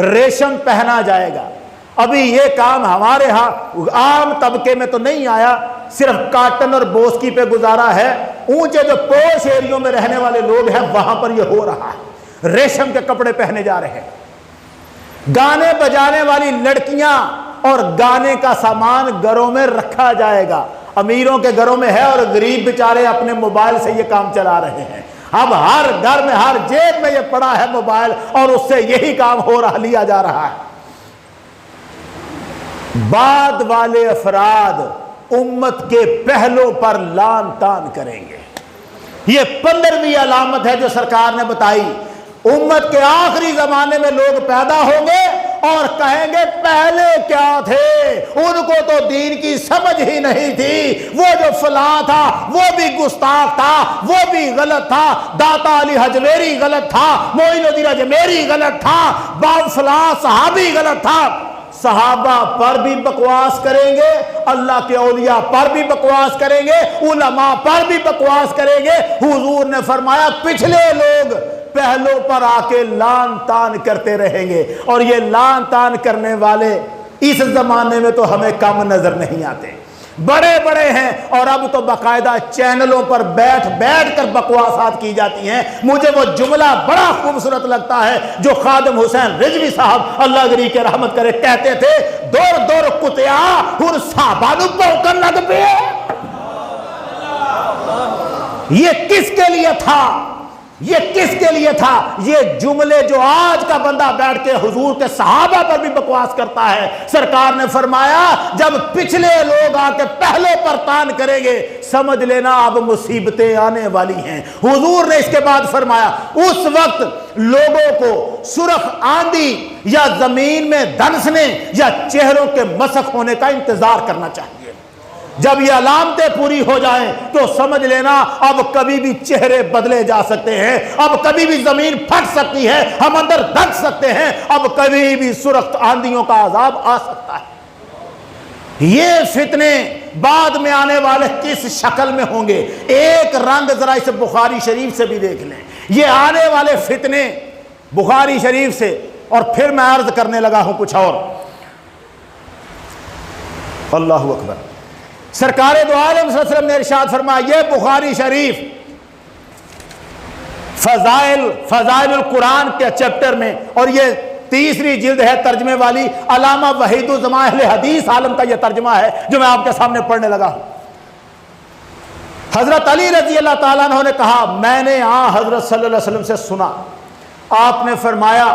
ریشم پہنا جائے گا۔ ابھی یہ کام ہمارے ہاں عام طبقے میں تو نہیں آیا، صرف کاٹن اور بوسکی پہ گزارا ہے، اونچے جو پوش ایریوں میں رہنے والے لوگ ہیں وہاں پر یہ ہو رہا ہے، ریشم کے کپڑے پہنے جا رہے ہیں، گانے بجانے والی لڑکیاں اور گانے کا سامان گھروں میں رکھا جائے گا۔ امیروں کے گھروں میں ہے اور غریب بیچارے اپنے موبائل سے یہ کام چلا رہے ہیں۔ اب ہر گھر میں ہر جیب میں یہ پڑا ہے موبائل اور اس سے یہی کام ہو رہا لیا جا رہا ہے۔ بعد والے افراد امت کے پہلوں پر لان تان کریں گے۔ یہ 15ویں علامت ہے جو سرکار نے بتائی۔ امت کے آخری زمانے میں لوگ پیدا ہوں گے اور کہیں گے پہلے کیا تھے، ان کو تو دین کی سمجھ ہی نہیں تھی، وہ جو فلاں تھا وہ بھی گستاخ تھا، وہ بھی غلط تھا، داتا علی حجویری غلط تھا، معین الدین اجمیری غلط تھا، باب فلاں صحابی غلط تھا۔ صحابہ پر بھی بکواس کریں گے، اللہ کے اولیاء پر بھی بکواس کریں گے، علماء پر بھی بکواس کریں گے۔ حضور نے فرمایا پچھلے لوگ پہلوں پر آ کے لان تان کرتے رہیں گے، اور یہ لان تان کرنے والے اس زمانے میں تو ہمیں کم نظر نہیں آتے، بڑے بڑے ہیں، اور اب تو باقاعدہ چینلوں پر بیٹھ بیٹھ کر بکواسات کی جاتی ہیں۔ مجھے وہ جملہ بڑا خوبصورت لگتا ہے جو خادم حسین رضوی صاحب اللہ گری کے رحمت کرے کہتے تھے، دور دور کتیا ہر صحابانو پوکن لگ پہ۔ یہ کس کے لیے تھا؟ یہ کس کے لیے تھا؟ یہ جملے جو آج کا بندہ بیٹھ کے حضور کے صحابہ پر بھی بکواس کرتا ہے، سرکار نے فرمایا جب پچھلے لوگ آ کے پہلے پر تان کریں گے سمجھ لینا اب مصیبتیں آنے والی ہیں۔ حضور نے اس کے بعد فرمایا اس وقت لوگوں کو سرخ آندھی یا زمین میں دھنسنے یا چہروں کے مسخ ہونے کا انتظار کرنا چاہیے۔ جب یہ علامتیں پوری ہو جائیں تو سمجھ لینا اب کبھی بھی چہرے بدلے جا سکتے ہیں، اب کبھی بھی زمین پھٹ سکتی ہے، ہم اندر دھنس سکتے ہیں، اب کبھی بھی سرخ آندھیوں کا عذاب آ سکتا ہے۔ یہ فتنے بعد میں آنے والے کس شکل میں ہوں گے؟ ایک رنگ ذرا اسے بخاری شریف سے بھی دیکھ لیں۔ یہ آنے والے فتنے بخاری شریف سے، اور پھر میں عرض کرنے لگا ہوں کچھ اور۔ اللہ اکبر۔ سرکار دو عالم صلی اللہ علیہ وسلم نے ارشاد فرمایا، یہ بخاری شریف فضائل القرآن کے چیپٹر میں، اور یہ 3 جلد ہے ترجمے والی، علامہ وحید الزمان اہل حدیث عالم کا یہ ترجمہ ہے جو میں آپ کے سامنے پڑھنے لگا ہوں۔ حضرت علی رضی اللہ تعالیٰ عنہ نے کہا میں نے حضرت صلی اللہ علیہ وسلم سے سنا، آپ نے فرمایا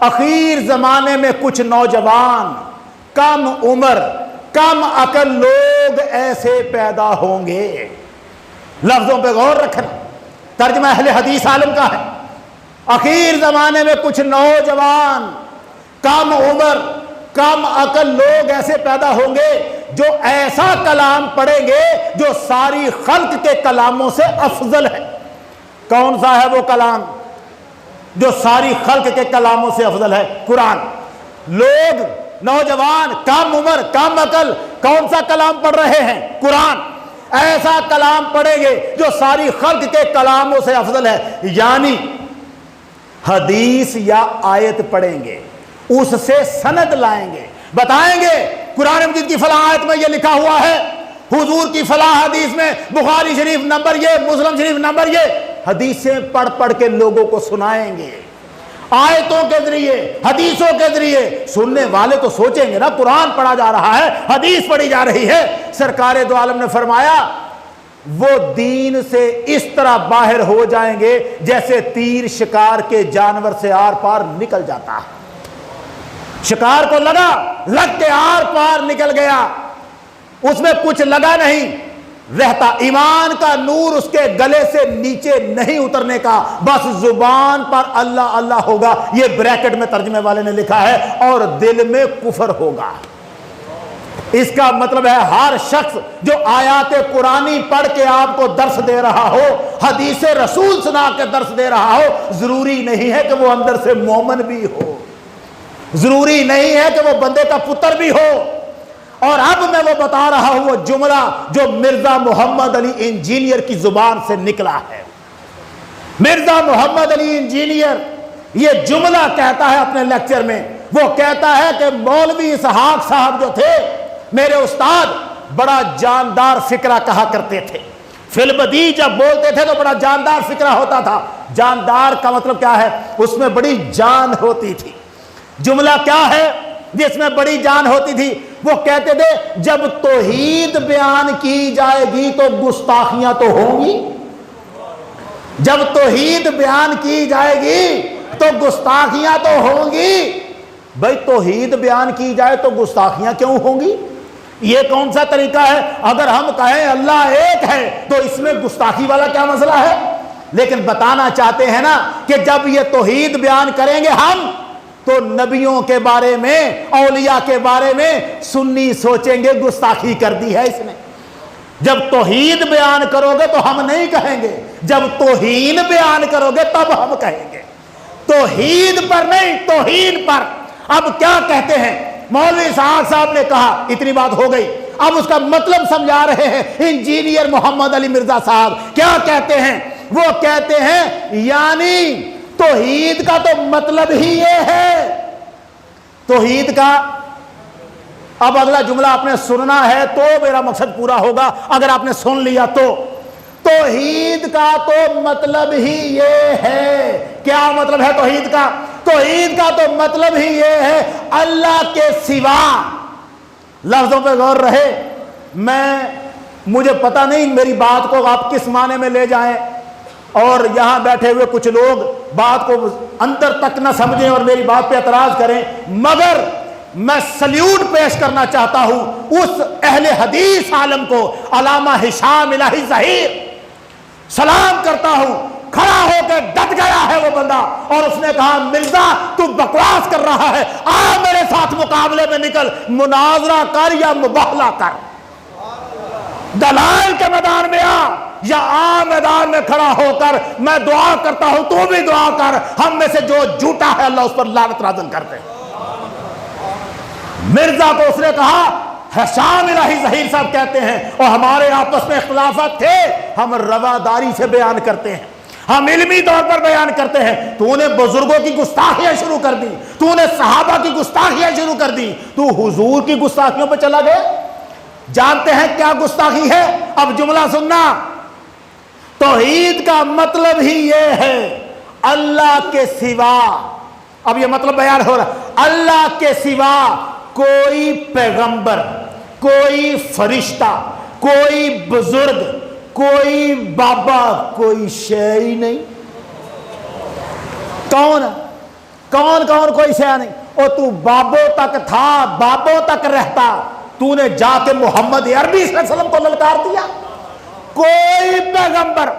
اخیر زمانے میں کچھ نوجوان کم عمر کم عقل لوگ ایسے پیدا ہوں گے۔ لفظوں پہ غور رکھنا، ترجمہ اہل حدیث عالم کا ہے۔ اخیر زمانے میں کچھ نوجوان کم عمر کم عقل لوگ ایسے پیدا ہوں گے جو ایسا کلام پڑھیں گے جو ساری خلق کے کلاموں سے افضل ہے۔ کون سا ہے وہ کلام جو ساری خلق کے کلاموں سے افضل ہے؟ قرآن۔ لوگ نوجوان کم عمر کم عقل کون سا کلام پڑھ رہے ہیں؟ قرآن۔ ایسا کلام پڑھیں گے جو ساری خلق کے کلاموں سے افضل ہے، یعنی حدیث یا آیت پڑھیں گے، اس سے سند لائیں گے، بتائیں گے قرآن مجید کی فلاں آیت میں یہ لکھا ہوا ہے، حضور کی فلاں حدیث میں بخاری شریف نمبر یہ، مسلم شریف نمبر یہ، حدیثیں پڑھ پڑھ کے لوگوں کو سنائیں گے، آیتوں کے ذریعے حدیثوں کے ذریعے۔ سننے والے تو سوچیں گے نا قرآن پڑھا جا رہا ہے، حدیث پڑھی جا رہی ہے۔ سرکار دو عالم نے فرمایا وہ دین سے اس طرح باہر ہو جائیں گے جیسے تیر شکار کے جانور سے آر پار نکل جاتا ہے۔ شکار کو لگ کے آر پار نکل گیا، اس میں کچھ لگا نہیں رہتا، ایمان کا نور اس کے گلے سے نیچے نہیں اترنے کا، بس زبان پر اللہ اللہ ہوگا، یہ بریکٹ میں ترجمے والے نے لکھا ہے، اور دل میں کفر ہوگا۔ اس کا مطلب ہے ہر شخص جو آیات قرآنی پڑھ کے آپ کو درس دے رہا ہو، حدیث رسول سنا کے درس دے رہا ہو، ضروری نہیں ہے کہ وہ اندر سے مومن بھی ہو، ضروری نہیں ہے کہ وہ بندے کا پتر بھی ہو۔ اور اب میں وہ بتا رہا ہوں وہ جملہ جو مرزا محمد علی انجینئر کی زبان سے نکلا ہے۔ مرزا محمد علی انجینئر یہ جملہ کہتا ہے اپنے لیکچر میں، وہ کہتا ہے کہ مولوی اسحاق صاحب جو تھے میرے استاد بڑا جاندار فکرہ کہا کرتے تھے، فی البدیع جب بولتے تھے تو بڑا جاندار فکرہ ہوتا تھا۔ جاندار کا مطلب کیا ہے؟ اس میں بڑی جان ہوتی تھی۔ جملہ کیا ہے جس میں بڑی جان ہوتی تھی؟ وہ کہتے تھے جب توحید بیان کی جائے گی تو گستاخیاں تو ہوں گی، جب توحید بیان کی جائے گی تو گستاخیاں تو ہوں گی۔ بھائی توحید بیان کی جائے تو گستاخیاں کیوں ہوں گی؟ یہ کون سا طریقہ ہے؟ اگر ہم کہیں اللہ ایک ہے تو اس میں گستاخی والا کیا مسئلہ ہے؟ لیکن بتانا چاہتے ہیں نا کہ جب یہ توحید بیان کریں گے ہم تو نبیوں کے بارے میں اولیاء کے بارے میں سنی سوچیں گے گستاخی کر دی ہے اس نے۔ جب توحید بیان کرو گے تو ہم نہیں کہیں گے، جب توہین بیان کرو گے تب ہم کہیں گے، توحید پر نہیں توہین پر۔ اب کیا کہتے ہیں؟ مولوی اسحاق صاحب نے کہا اتنی بات ہو گئی، اب اس کا مطلب سمجھا رہے ہیں انجینئر محمد علی مرزا صاحب۔ کیا کہتے ہیں؟ وہ کہتے ہیں یعنی توحید کا تو مطلب ہی یہ ہے، توحید کا، اب اگلا جملہ آپ نے سننا ہے تو میرا مقصد پورا ہوگا، اگر آپ نے سن لیا تو توحید کا تو مطلب ہی یہ ہے۔ کیا مطلب ہے توحید کا؟ توحید کا تو مطلب ہی یہ ہے اللہ کے سوا، لفظوں پہ غور رہے، مجھے پتہ نہیں میری بات کو آپ کس معنی میں لے جائیں، اور یہاں بیٹھے ہوئے کچھ لوگ بات کو اندر تک نہ سمجھیں اور میری بات پہ اعتراض کریں، مگر میں سلیوٹ پیش کرنا چاہتا ہوں اس اہل حدیث عالم کو، علامہ ہشام الہی ظہیر، سلام کرتا ہوں، کھڑا ہو کے ڈٹ گیا ہے وہ بندہ، اور اس نے کہا مرزا تو بکواس کر رہا ہے، آ میرے ساتھ مقابلے میں نکل، مناظرہ کر یا مباہلہ کر، دلائل کے میدان میں آ یا عام میدان میں کھڑا ہو کر میں دعا کرتا ہوں تو بھی دعا کر، ہم میں سے جو جھوٹا ہے اللہ اس پر لعنت نازل کر دے۔ مرزا کو اس نے کہا، ہشام الہی ظہیر صاحب کہتے ہیں اور ہمارے آپس میں اختلافات تھے، ہم رواداری سے بیان کرتے ہیں، ہم علمی طور پر بیان کرتے ہیں، تو نے بزرگوں کی گستاخیاں شروع کر دی، تو نے صحابہ کی گستاخیاں شروع کر دی، تو حضور کی گستاخیوں پہ چلا گیا۔ جانتے ہیں کیا گستاخی ہے؟ اب جملہ سننا، توحید کا مطلب ہی یہ ہے اللہ کے سوا، اب یہ مطلب بیان ہو رہا ہے، اللہ کے سوا کوئی پیغمبر، کوئی فرشتہ، کوئی بزرگ، کوئی بابا، کوئی شے ہی نہیں۔ کون کوئی شے نہیں؟ اور تو بابوں تک تھا، بابوں تک رہتا، تو نے جا کے محمد عربی صلی اللہ علیہ وسلم کو للکار دیا۔ کوئی پیغمبر،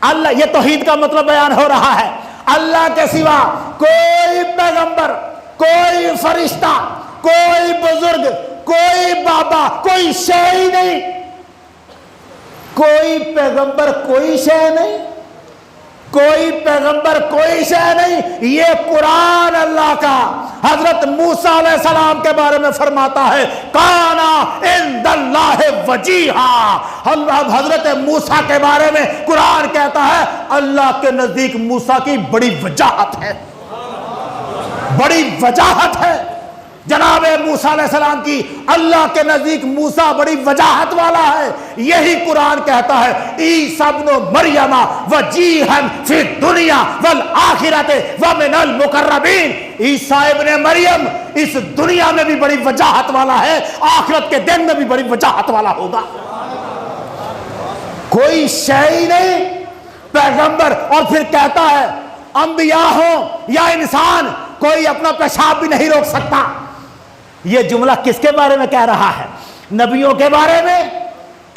اللہ، یہ توحید کا مطلب بیان ہو رہا ہے، اللہ کے سوا کوئی پیغمبر، کوئی فرشتہ، کوئی بزرگ، کوئی بابا، کوئی شے ہی نہیں۔ کوئی پیغمبر کوئی شے نہیں، کوئی پیغمبر کوئی شے نہیں، یہ قرآن اللہ کا حضرت موسیٰ علیہ السلام کے بارے میں فرماتا ہے، کانا عند اللہ وجیہا۔ حضرت موسیٰ کے بارے میں قرآن کہتا ہے اللہ کے نزدیک موسیٰ کی بڑی وجاہت ہے، بڑی وجاہت ہے۔ جناب موسیٰ علیہ السلام کی اللہ کے نزدیک موسیٰ بڑی وجاہت والا ہے۔ یہی قرآن کہتا ہے عیسیٰ ابن مریم وجیہا فی الدنیا والآخرۃ ومن المقربین، عیسیٰ ابن مریم اس دنیا میں بھی بڑی وجاہت والا ہے، آخرت کے دن میں بھی بڑی وجاہت والا ہوگا۔ کوئی شے ہی نہیں پیغمبر، اور پھر کہتا ہے انبیاء ہوں یا انسان کوئی اپنا پیشاب بھی نہیں روک سکتا۔ یہ جملہ کس کے بارے میں کہہ رہا ہے؟ نبیوں کے بارے میں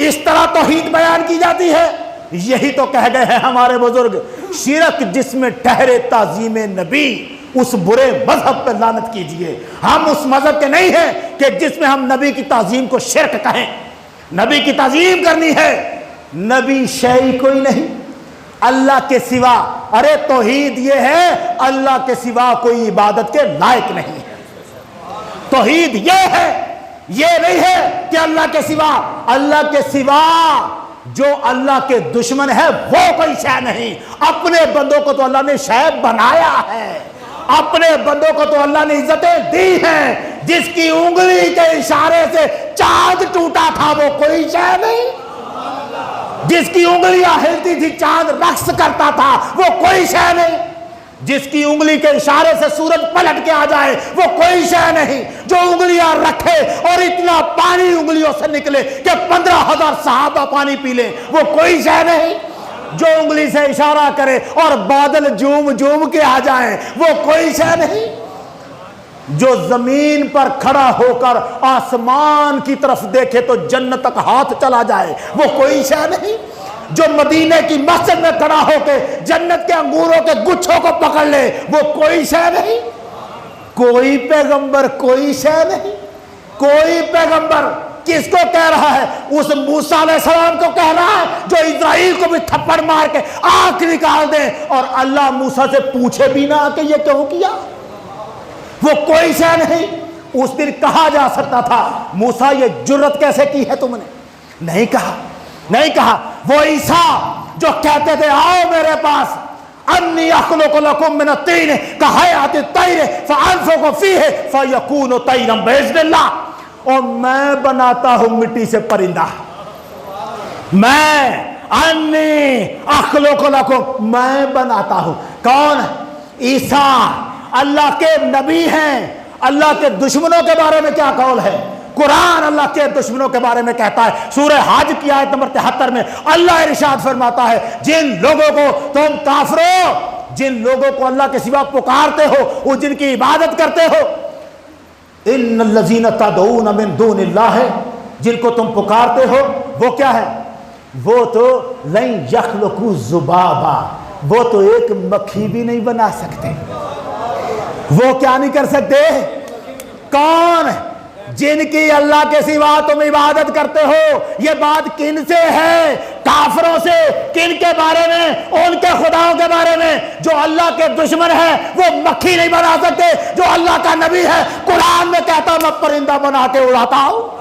اس طرح توحید بیان کی جاتی ہے؟ یہی تو کہہ گئے ہیں ہمارے بزرگ، شرک جس میں ٹھہرے تعظیم نبی اس برے مذہب پہ لعنت کیجئے۔ ہم اس مذہب کے نہیں ہیں کہ جس میں ہم نبی کی تعظیم کو شرک کہیں۔ نبی کی تعظیم کرنی ہے، نبی شیء کوئی نہیں اللہ کے سوا۔ ارے توحید یہ ہے اللہ کے سوا کوئی عبادت کے لائق نہیں ہے۔ توحید یہ ہے، یہ نہیں ہے کہ اللہ کے سوا جو اللہ کے دشمن ہے وہ کوئی شے نہیں۔ اپنے بندوں کو تو اللہ نے شے بنایا ہے، اپنے بندوں کو تو اللہ نے عزتیں دی ہیں۔ جس کی انگلی کے اشارے سے چاند ٹوٹا تھا وہ کوئی شے نہیں، جس کی انگلیاں ہلتی تھی چاند رقص کرتا تھا وہ کوئی شے نہیں، جس کی انگلی کے اشارے سے سورج پلٹ کے آ جائے وہ کوئی شے نہیں، جو انگلیاں رکھے اور اتنا پانی انگلیوں سے نکلے کہ 15,000 صحابہ پانی پی لیں وہ کوئی شے نہیں، جو انگلی سے اشارہ کرے اور بادل جھوم جھوم کے آ جائیں وہ کوئی شے نہیں، جو زمین پر کھڑا ہو کر آسمان کی طرف دیکھے تو جنت تک ہاتھ چلا جائے وہ کوئی شے نہیں، جو مدینے کی مسجد میں کھڑا ہو کے جنت کے انگوروں کے گچھوں کو پکڑ لے وہ کوئی شے نہیں۔ کوئی پیغمبر کوئی شے نہیں، کوئی پیغمبر کس کو کہہ رہا ہے؟ اس موسیٰ علیہ السلام کو کہہ رہا ہے جو اسرائیل کو بھی تھپڑ مار کے آنکھ نکال دے اور اللہ موسیٰ سے پوچھے بھی نہ کہ یہ کیوں کیا، وہ کوئی شے نہیں۔ اس دن کہا جا سکتا تھا موسیٰ یہ جرت کیسے کی ہے تم نے؟ نہیں کہا۔ وہ عیسیٰ جو کہتے تھے آؤ میرے پاس، انی اخلق لکم من الطین کہیئۃ الطیر فانفخ فیہ فیکون طیرا باذن اللہ، اور میں بناتا ہوں مٹی سے پرندہ، میں انی اخلق لکم، میں بناتا ہوں۔ کون؟ عیسیٰ اللہ کے نبی ہیں۔ اللہ کے دشمنوں کے بارے میں کیا قول ہے؟ قرآن اللہ کے دشمنوں کے بارے میں کہتا ہے. سورہ حج کی آیت نمبر 73 میں اللہ ارشاد فرماتا ہے جن لوگوں کو تم کافروں، جن لوگوں کو اللہ کے سوا پکارتے ہو، وہ جن کی عبادت کرتے ہو، ان الذین تدعون من دون اللہ، جن کو تم پکارتے ہو وہ کیا ہے؟ وہ تو لن یخلقوا ذبابا، وہ تو ایک مکھی بھی نہیں بنا سکتے. وہ کیا نہیں کر سکتے؟ کون؟ جن کی اللہ کے سوا تم عبادت کرتے ہو. یہ بات کن سے ہے؟ کافروں سے. کن کے بارے میں؟ ان کے خداؤں کے بارے میں جو اللہ کے دشمن ہے. وہ مکھی نہیں بنا سکتے. جو اللہ کا نبی ہے قرآن میں کہتا میں پرندہ بنا کے اڑاتا ہوں.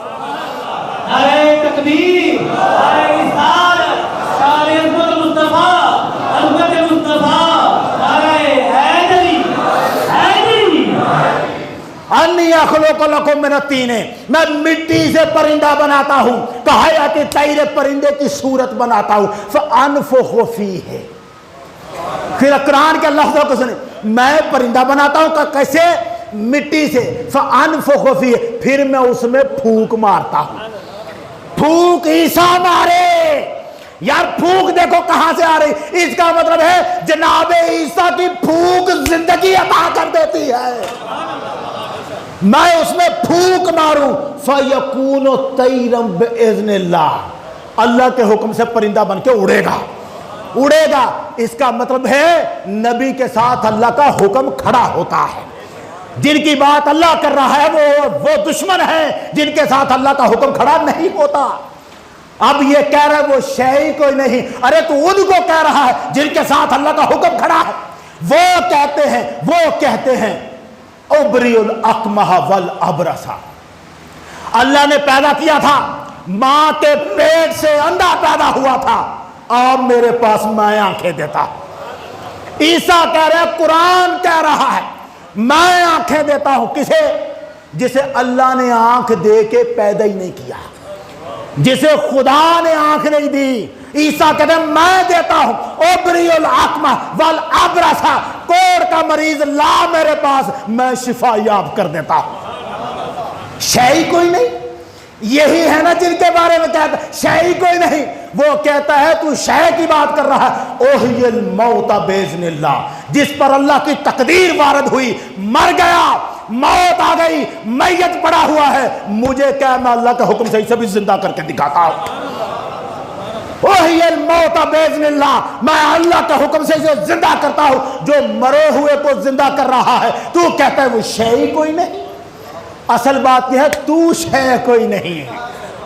نعرہ تکبیر، نعرہ رسالت، شان عظمت مصطفیٰ، عظمت مصطفیٰ، نعرہ حیدری، حیدری. انی اخلق لکم من الطین، میں مٹی سے پرندہ بناتا ہوں، کہیات طیر پرندے کی صورت بناتا ہوں. فانفخ فیہ، پھر قرآن کے لفظوں کو سنیں، میں پرندہ بناتا ہوں کیسے؟ مٹی سے. فانفخ فیہ، پھر میں اس میں پھونک مارتا ہوں. پھونک عیسیٰ مارے. یار پھونک دیکھو کہاں سے آ رہی. اس کا مطلب ہے جناب عیسیٰ کی پھونک زندگی عطا کر دیتی ہے. میں اس میں پھونک ماروں فَيَكُونُ طَيْرًا بِإِذْنِ اللَّهِ، اللہ کے حکم سے پرندہ بن کے اڑے گا. اڑے گا اس کا مطلب ہے نبی کے ساتھ اللہ کا حکم کھڑا ہوتا ہے. جن کی بات اللہ کر رہا ہے وہ دشمن ہے جن کے ساتھ اللہ کا حکم کھڑا نہیں ہوتا. اب یہ کہہ رہا ہے وہ شے کوئی نہیں. ارے تو ان کو کہہ رہا ہے جن کے ساتھ اللہ کا حکم کھڑا ہے. وہ کہتے ہیں ابری الاکمہ والابرص، اللہ نے پیدا کیا تھا، ماں کے پیٹ سے اندھا پیدا ہوا تھا اور میرے پاس میں آنکھیں دیتا. عیسیٰ کہہ رہے ہیں، قرآن کہہ رہا ہے میں آنکھیں دیتا ہوں. کسے؟ جسے اللہ نے آنکھ دے کے پیدا ہی نہیں کیا، جسے خدا نے آنکھ نہیں دی. عیسیٰ کہتے ہیں میں دیتا ہوں. ابری الاکمہ والابرص، کوڑ کا مریض لا میرے پاس، میں شفا یاب کر دیتا ہوں. شے کوئی نہیں. یہی ہے نا جن کے بارے میں کہتا ہے شے کوئی نہیں. وہ کہتا ہے تو شے کی بات کر رہا ہے. اوحی الموت باذن اللہ، جس پر اللہ کی تقدیر وارد ہوئی، مر گیا، موت آ گئی، میت پڑا ہوا ہے، مجھے کیا، میں اللہ کے حکم سے اسے بھی زندہ کر کے دکھاتا ہوں. اوحی الموت باذن اللہ، میں اللہ کے حکم سے اسے زندہ کرتا ہوں. جو مرے ہوئے کو زندہ کر رہا ہے تو کہتا ہے وہ شے کوئی نہیں. اصل بات یہ ہے تو شے کوئی نہیں.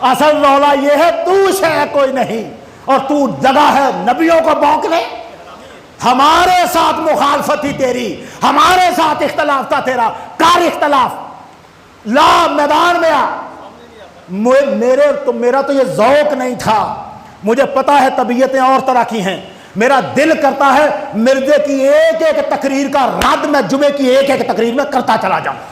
اصل رولا یہ ہے تو شے کوئی نہیں اور تو جگہ ہے نبیوں کو بھونکنے. ہمارے ساتھ مخالفت ہی تیری، ہمارے ساتھ اختلاف تھا تیرا، کار اختلاف. لا میدان میں آ. میرا تو یہ ذوق نہیں تھا. مجھے پتا ہے طبیعتیں اور طرح کی ہیں. میرا دل کرتا ہے مرزے کی ایک ایک تقریر کا رد میں جمعے کی ایک ایک تقریر میں کرتا چلا جاؤں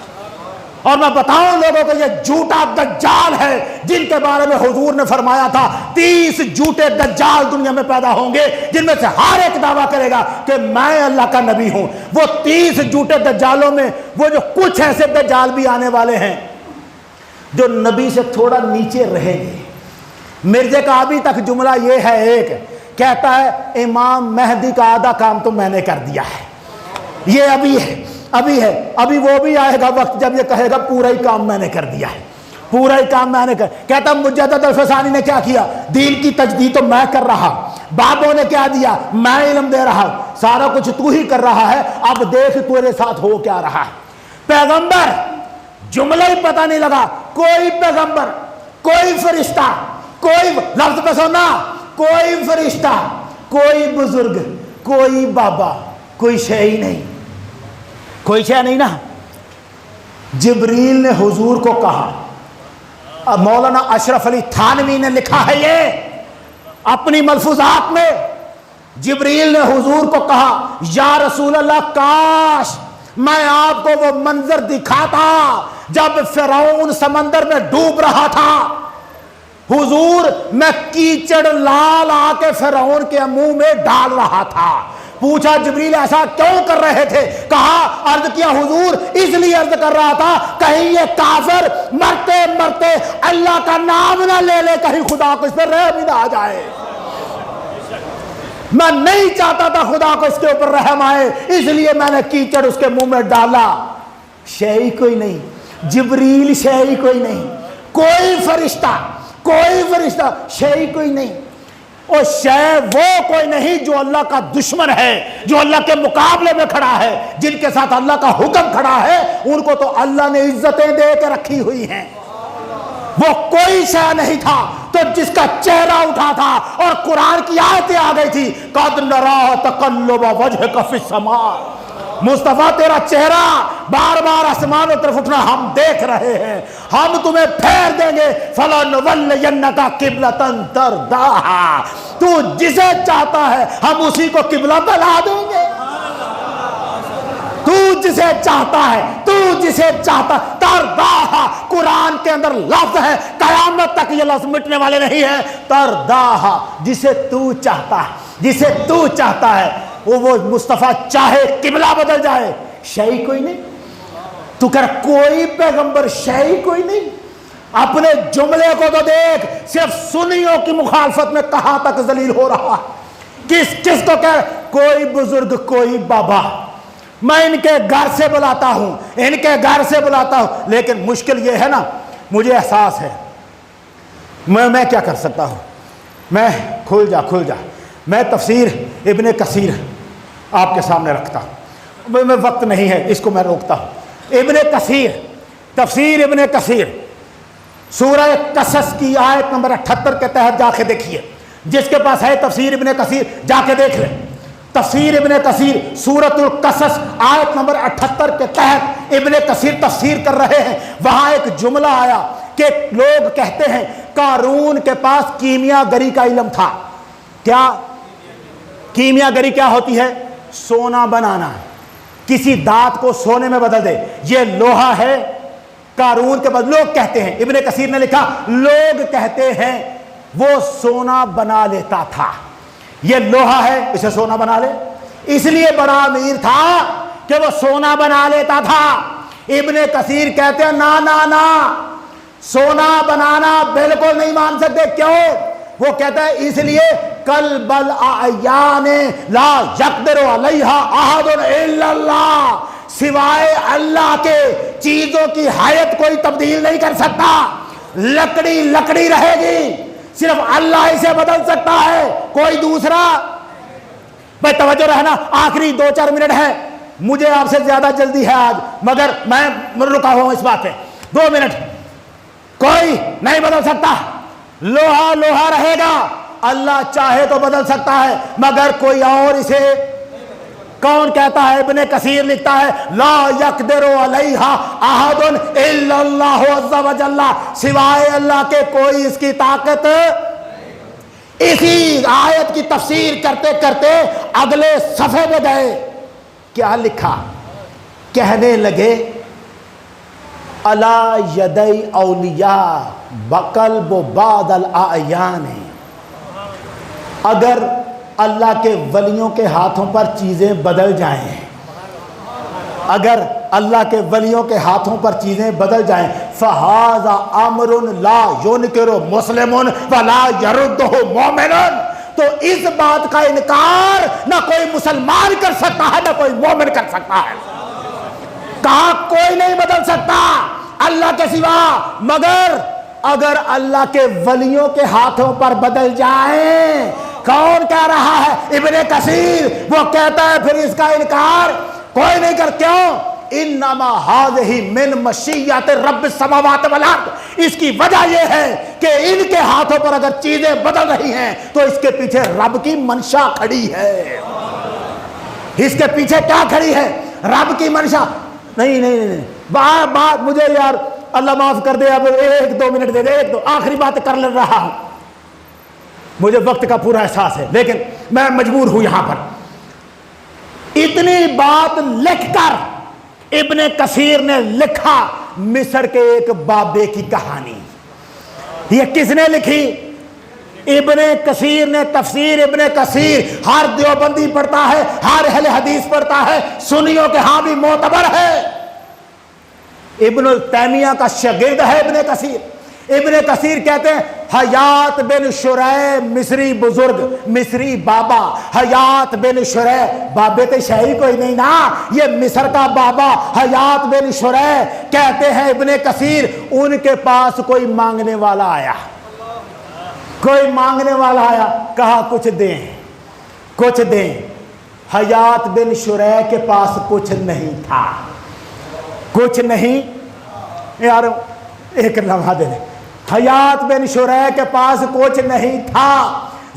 اور میں بتاؤں لوگوں کو یہ جھوٹا دجال ہے جن کے بارے میں حضور نے فرمایا تھا 30 جھوٹے دجال دنیا میں پیدا ہوں گے جن میں سے ہر ایک دعویٰ کرے گا کہ میں اللہ کا نبی ہوں. وہ 30 جھوٹے دجالوں میں وہ جو کچھ ایسے دجال بھی آنے والے ہیں جو نبی سے تھوڑا نیچے رہیں گے. مرزے کا ابھی تک جملہ یہ ہے، ایک کہتا ہے امام مہدی کا آدھا کام تو میں نے کر دیا ہے. یہ ابھی ہے ابھی وہ بھی آئے گا وقت جب یہ کہے گا پورا ہی کام میں نے کر دیا ہے، پورا ہی کام میں نے کر. کہتا مجدد الفسانی نے کیا کیا؟ دین کی تجدید تو میں کر رہا، بابوں نے کیا دیا؟ میں علم دے رہا، سارا کچھ تو ہی کر رہا ہے، اب دیکھ تیرے ساتھ ہو کیا رہا ہے. پیغمبر جملہ ہی پتہ نہیں لگا. کوئی پیغمبر، کوئی فرشتہ، کوئی لفظ پہ سونا، کوئی فرشتہ، کوئی بزرگ، کوئی بابا، کوئی شے ہی نہیں، کوئی شے نہیں نا. جبریل نے حضور کو کہا، مولانا اشرف علی تھانوی نے لکھا ہے یہ اپنی ملفوظات میں. جبریل نے حضور کو کہا یا رسول اللہ کاش میں آپ کو وہ منظر دکھاتا جب فرعون سمندر میں ڈوب رہا تھا. حضور میں کیچڑ لال آ کے فرعون کے منہ میں ڈال رہا تھا. پوچھا جبریل ایسا کیوں کر رہے تھے؟ کہا عرض کیا حضور اس لیے عرض کر رہا تھا کہیں یہ کافر مرتے مرتے اللہ کا نام نہ لے لے، کہیں خدا کو اس پر رحم ہی نہ آ جائے۔ میں نہیں چاہتا تھا خدا کو اس کے اوپر رحم آئے، اس لیے میں نے کیچڑ اس کے منہ میں ڈالا۔ شے کوئی نہیں، جبریل شے کوئی نہیں، کوئی فرشتہ شے کوئی نہیں، اور شے وہ کوئی نہیں جو اللہ کا دشمن ہے، جو اللہ کے مقابلے میں کھڑا ہے، جن کے ساتھ اللہ کا حکم کھڑا ہے، ان کو تو اللہ نے عزتیں دے کے رکھی ہوئی ہیں۔ وہ کوئی شے نہیں تھا تو جس کا چہرہ اٹھا تھا اور قرآن کی آیتیں آ گئی تھی، قد نرا تقلب وجهک فی السماء، مصطفیٰ تیرا چہرہ بار بار آسمانوں طرف اٹھنا ہم دیکھ رہے ہیں، ہم تمہیں پھیر دیں گے، فَلَنُوَلِّيَنَّكَ قِبْلَةً تَرْضَاهَا، تو جسے چاہتا ہے ہم اسی کو قبلہ بنا دیں گے، تو جسے چاہتا ہے، تو جسے چاہتا، ترضاہا قرآن کے اندر لفظ ہے، قیامت تک یہ لفظ مٹنے والے نہیں ہے، ترضاہا جسے تو چاہتا ہے، جسے تو چاہتا ہے وہ مصطفیٰ چاہے قبلہ بدل جائے، شے کوئی نہیں۔ تو کہہ رہا کوئی پیغمبر شے کوئی نہیں، اپنے جملے کو تو دیکھ، صرف سنیوں کی مخالفت میں کہاں تک ذلیل ہو رہا ہے، کس کو کہہ کوئی بزرگ کوئی بابا، میں ان کے گھر سے بلاتا ہوں، ان کے گھر سے بلاتا ہوں، لیکن مشکل یہ ہے نا، مجھے احساس ہے میں کیا کر سکتا ہوں، میں کھل جا میں تفسیر ابن کثیر آپ کے سامنے رکھتا ہوں، میں وقت نہیں ہے اس کو میں روکتا ہوں۔ ابن کثیر، تفسیر ابن کثیر سورہ قصص کی آیت نمبر 78 کے تحت جا کے دیکھیے، جس کے پاس ہے تفسیر ابن کثیر جا کے دیکھ لیں۔ تفسیر ابن کثیر سورۃ القصص آیت نمبر 78 کے تحت ابن کثیر تفسیر کر رہے ہیں، وہاں ایک جملہ آیا کہ لوگ کہتے ہیں قارون کے پاس کیمیا گری کا علم تھا۔ کیا کیمیا گری کیا ہوتی ہے؟ سونا بنانا، کسی دھات کو سونے میں بدل دے، یہ لوہا ہے قارون کے بعد لوگ کہتے ہیں، ابن کثیر نے لکھا لوگ کہتے ہیں وہ سونا بنا لیتا تھا، یہ لوہا ہے اسے سونا بنا لے، اس لیے بڑا امیر تھا کہ وہ سونا بنا لیتا تھا۔ ابن کثیر کہتے ہیں نا سونا بنانا بالکل نہیں مان سکتے، کیوں؟ وہ کہتا ہے اس لیے قلب الاعیان لا یقدر علیہا احد الا اللہ، سوائے اللہ کے چیزوں کی حیت کوئی تبدیل نہیں کر سکتا، لکڑی رہے گی، صرف اللہ اسے بدل سکتا ہے، کوئی دوسرا۔ بھائی توجہ رہنا، آخری 2-4 منٹ ہے، مجھے آپ سے زیادہ جلدی ہے آج، مگر میں رکا ہوا ہوں اس بات پہ، 2 منٹ۔ کوئی نہیں بدل سکتا، لوہا رہے گا، اللہ چاہے تو بدل سکتا ہے، مگر کوئی اور اسے، کون کہتا ہے؟ ابن کثیر لکھتا ہے لا یقدر علیہا احد الا اللہ عز وجل، سوائے اللہ کے کوئی اس کی طاقت۔ اسی آیت کی تفسیر کرتے کرتے اگلے صفحے میں گئے، کیا لکھا؟ کہنے لگے الا یدی اولیاء بقلب بعض الاعیان، اگر اللہ کے ولیوں کے ہاتھوں پر چیزیں بدل جائیں، اگر اللہ کے ولیوں کے ہاتھوں پر چیزیں بدل جائیں، فہذا امر لا ينکر مسلم ولا يرده مومن، تو اس بات کا انکار نہ کوئی مسلمان کر سکتا ہے نہ کوئی مومن کر سکتا ہے۔ کہا کوئی نہیں بدل سکتا اللہ کے سوا، مگر اگر اللہ کے ولیوں کے ہاتھوں پر بدل جائیں۔ کون کہہ رہا ہے؟ ابن کثیر، وہ کہتا ہے پھر اس کا انکار کوئی نہیں کر، کیوں؟ انما هذه من مشیت رب السماوات والارض، اس کی وجہ یہ ہے کہ ان کے ہاتھوں پر اگر چیزیں بدل رہی ہیں تو اس کے پیچھے رب کی منشا کھڑی ہے۔ اس کے پیچھے کیا کھڑی ہے؟ رب کی منشا۔ نہیں بات مجھے یار اللہ معاف کر دے، اب 1-2 منٹ دے دے، 1-2 آخری بات کر لے رہا ہوں، مجھے وقت کا پورا احساس ہے لیکن میں مجبور ہوں یہاں پر۔ اتنی بات لکھ کر ابن کثیر نے لکھا مصر کے ایک بابے کی کہانی۔ یہ کس نے لکھی؟ ابن کثیر نے تفسیر ابن کثیر ہر دیوبندی پڑھتا ہے، ہر اہل حدیث پڑھتا ہے، سنیوں کے ہاں بھی معتبر ہے، ابن تیمیہ کا شاگرد ہے ابن کثیر۔ ابن کثیر کہتے ہیں حیات بن شریح مصری بزرگ، مصری بابا، حیات بن شریح، بابے تو شہری کوئی نہیں نا، یہ مصر کا بابا حیات بن شریح کہتے ہیں ابن کثیر ان کے پاس کوئی مانگنے والا آیا، کوئی مانگنے والا آیا، کہا کچھ دیں کچھ دیں۔ حیات بن شریح کے پاس کچھ نہیں تھا، کچھ نہیں، یار ایک لمحہ دے دیں، حیات بن شریح کے پاس کچھ نہیں تھا،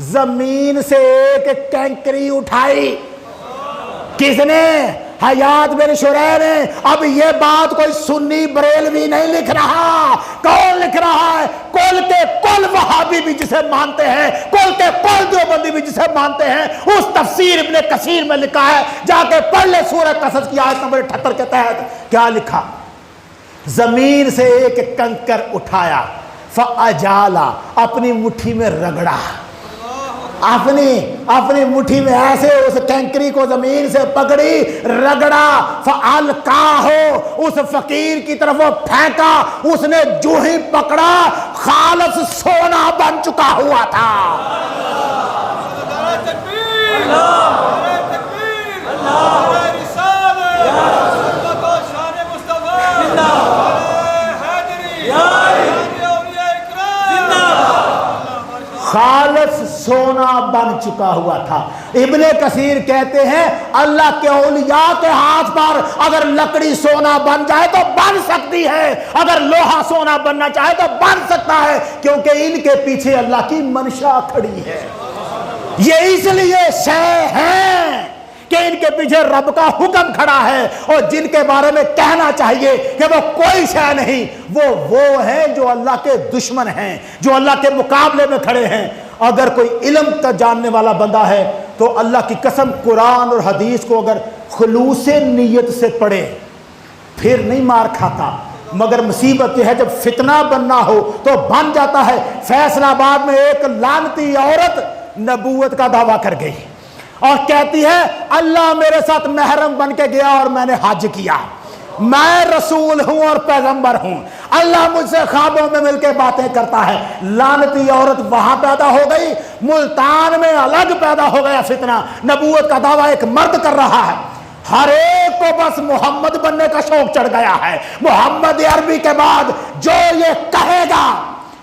زمین سے ایک کینکری اٹھائی، کس نے؟ حیات بن شریح نے۔ اب یہ بات کوئی سنی بریلوی نہیں لکھ رہا، کون لکھ رہا ہے؟ کل کے کل وہابی بھی جسے مانتے ہیں، کل کے کل دیوبندی بھی جسے مانتے ہیں، اس تفسیر ابن کثیر میں لکھا ہے، جا کے پڑھ لے سورہ قصص کی آیت نمبر 78 کے تحت کیا لکھا؟ زمین سے ایک کنکر اٹھایا، فاجالا، اپنی مٹھی میں رگڑا، اپنی مٹھی میں ایسے اس کینکری کو زمین سے پکڑی، رگڑا، فالقاہو، اس فقیر کی طرف وہ پھینکا، اس نے جو ہی پکڑا خالص سونا بن چکا ہوا تھا۔ خالص سونا بن چکا ہوا تھا۔ ابن کثیر کہتے ہیں اللہ کے اولیاء کے ہاتھ پر اگر لکڑی سونا بن جائے تو بن سکتی ہے، اگر لوہا سونا بننا چاہے تو بن سکتا ہے، کیونکہ ان کے پیچھے اللہ کی منشا کھڑی ہے۔ یہ اس لیے شے ہیں کہ ان کے پیچھے رب کا حکم کھڑا ہے، اور جن کے بارے میں کہنا چاہیے کہ وہ کوئی شے نہیں، وہ ہیں جو اللہ کے دشمن ہیں، جو اللہ کے مقابلے میں کھڑے ہیں۔ اگر کوئی علم کا جاننے والا بندہ ہے تو اللہ کی قسم قرآن اور حدیث کو اگر خلوص نیت سے پڑھے پھر نہیں مار کھاتا، مگر مصیبت یہ ہے جب فتنہ بننا ہو تو بن جاتا ہے۔ فیصل آباد میں ایک لعنتی عورت نبوت کا دعویٰ کر گئی اور کہتی ہے اللہ میرے ساتھ محرم بن کے گیا اور میں نے حج کیا، میں رسول ہوں اور پیغمبر ہوں، اللہ مجھ سے خوابوں میں مل کے باتیں کرتا ہے۔ لعنتی عورت وہاں پیدا ہو گئی، ملتان میں الگ پیدا ہو گیا فتنہ۔ نبوت کا دعویٰ ایک مرد کر رہا ہے، ہر ایک کو بس محمد بننے کا شوق چڑھ گیا ہے۔ محمد عربی کے بعد جو یہ کہے گا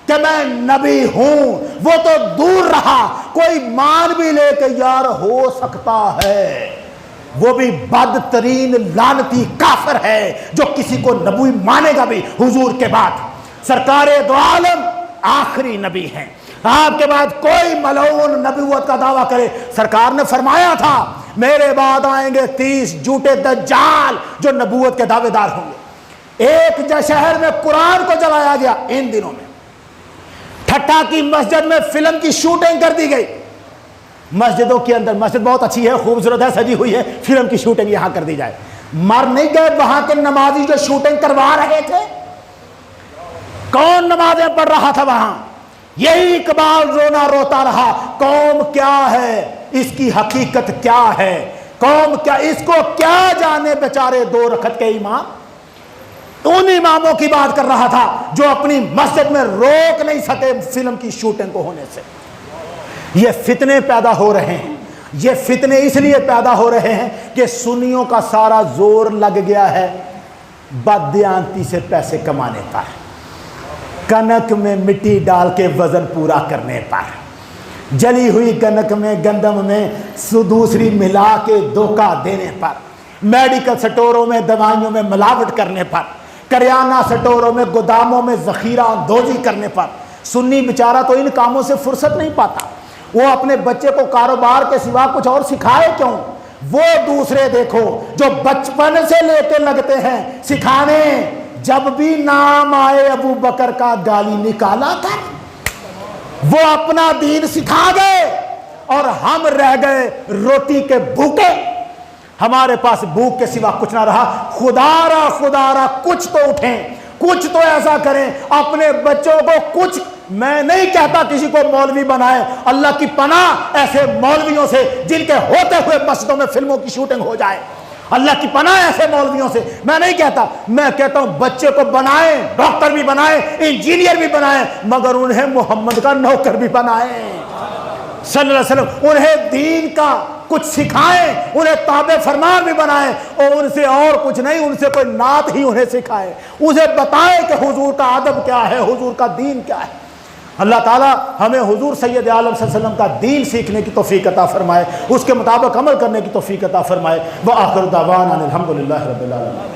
کہ میں نبی ہوں وہ تو دور رہا، کوئی مان بھی لے کہ یار ہو سکتا ہے، وہ بھی بدترین لعنتی کافر ہے جو کسی کو نبی مانے گا بھی حضور کے بعد۔ سرکار دو عالم آخری نبی ہیں، آپ کے بعد کوئی ملعون نبوت کا دعویٰ کرے، سرکار نے فرمایا تھا میرے بعد آئیں گے 30 جھوٹے دجال جو نبوت کے دعوے دار ہوں گے۔ ایک شہر میں قرآن کو جلایا گیا ان دنوں میں، ٹھٹا کی مسجد میں فلم کی شوٹنگ کر دی گئی، مسجدوں کے اندر، مسجد بہت اچھی ہے، خوبصورت ہے، سجی ہوئی ہے، فلم کی شوٹنگ یہاں کر دی جائے۔ مر نہیں گئے وہاں کے نمازی جو شوٹنگ کروا رہے تھے؟ کون نمازیں پڑھ رہا تھا وہاں؟ یہی اقبال رونا روتا رہا، قوم کیا ہے، اس کی حقیقت کیا ہے، قوم کیا، اس کو کیا جانے بیچارے دو رکعت کے امام۔ ان اماموں کی بات کر رہا تھا جو اپنی مسجد میں روک نہیں سکے فلم کی شوٹنگ کو ہونے سے۔ یہ فتنے پیدا ہو رہے ہیں، یہ فتنے اس لیے پیدا ہو رہے ہیں کہ سنیوں کا سارا زور لگ گیا ہے بددیانتی سے پیسے کمانے پر، کنک میں مٹی ڈال کے وزن پورا کرنے پر، جلی ہوئی کنک میں گندم میں دوسری ملا کے دھوکہ دینے پر، میڈیکل سٹوروں میں دوائیوں میں ملاوٹ کرنے پر، کریانہ سٹوروں میں گوداموں میں ذخیرہ اندوزی کرنے پر۔ سنی بیچارہ تو ان کاموں سے فرصت نہیں پاتا، وہ اپنے بچے کو کاروبار کے سوا کچھ اور سکھائے کیوں؟ وہ دوسرے دیکھو جو بچپن سے لے کے لگتے ہیں سکھانے، جب بھی نام آئے ابو بکر کا گالی نکالا کر، وہ اپنا دین سکھا گئے اور ہم رہ گئے روٹی کے بھوکے، ہمارے پاس بھوک کے سوا کچھ نہ رہا۔ خدا را کچھ تو اٹھیں، کچھ تو ایسا کریں، اپنے بچوں کو کچھ میں نہیں کہتا کسی کو مولوی بنائے، اللہ کی پناہ ایسے مولویوں سے جن کے ہوتے ہوئے مسجدوں میں فلموں کی شوٹنگ ہو جائے، اللہ کی پناہ ایسے مولویوں سے میں نہیں کہتا، میں کہتا ہوں بچے کو بنائیں، ڈاکٹر بھی بنائیں، انجینئر بھی بنائیں، مگر انہیں محمد کا نوکر بھی بنائیں صلی اللہ علیہ وسلم، انہیں دین کا کچھ سکھائیں، انہیں تابع فرمان بھی بنائیں، اور ان سے اور کچھ نہیں، ان سے کوئی نعت ہی انہیں سکھائے، اسے بتائے کہ حضور کا ادب کیا ہے، حضور کا دین کیا ہے۔ اللہ تعالیٰ ہمیں حضور سید عالم صلی اللہ علیہ وسلم کا دین سیکھنے کی توفیق عطا فرمائے، اس کے مطابق عمل کرنے کی توفیق عطا فرمائے۔ وآخر دعوانا الحمدللہ رب العالمین۔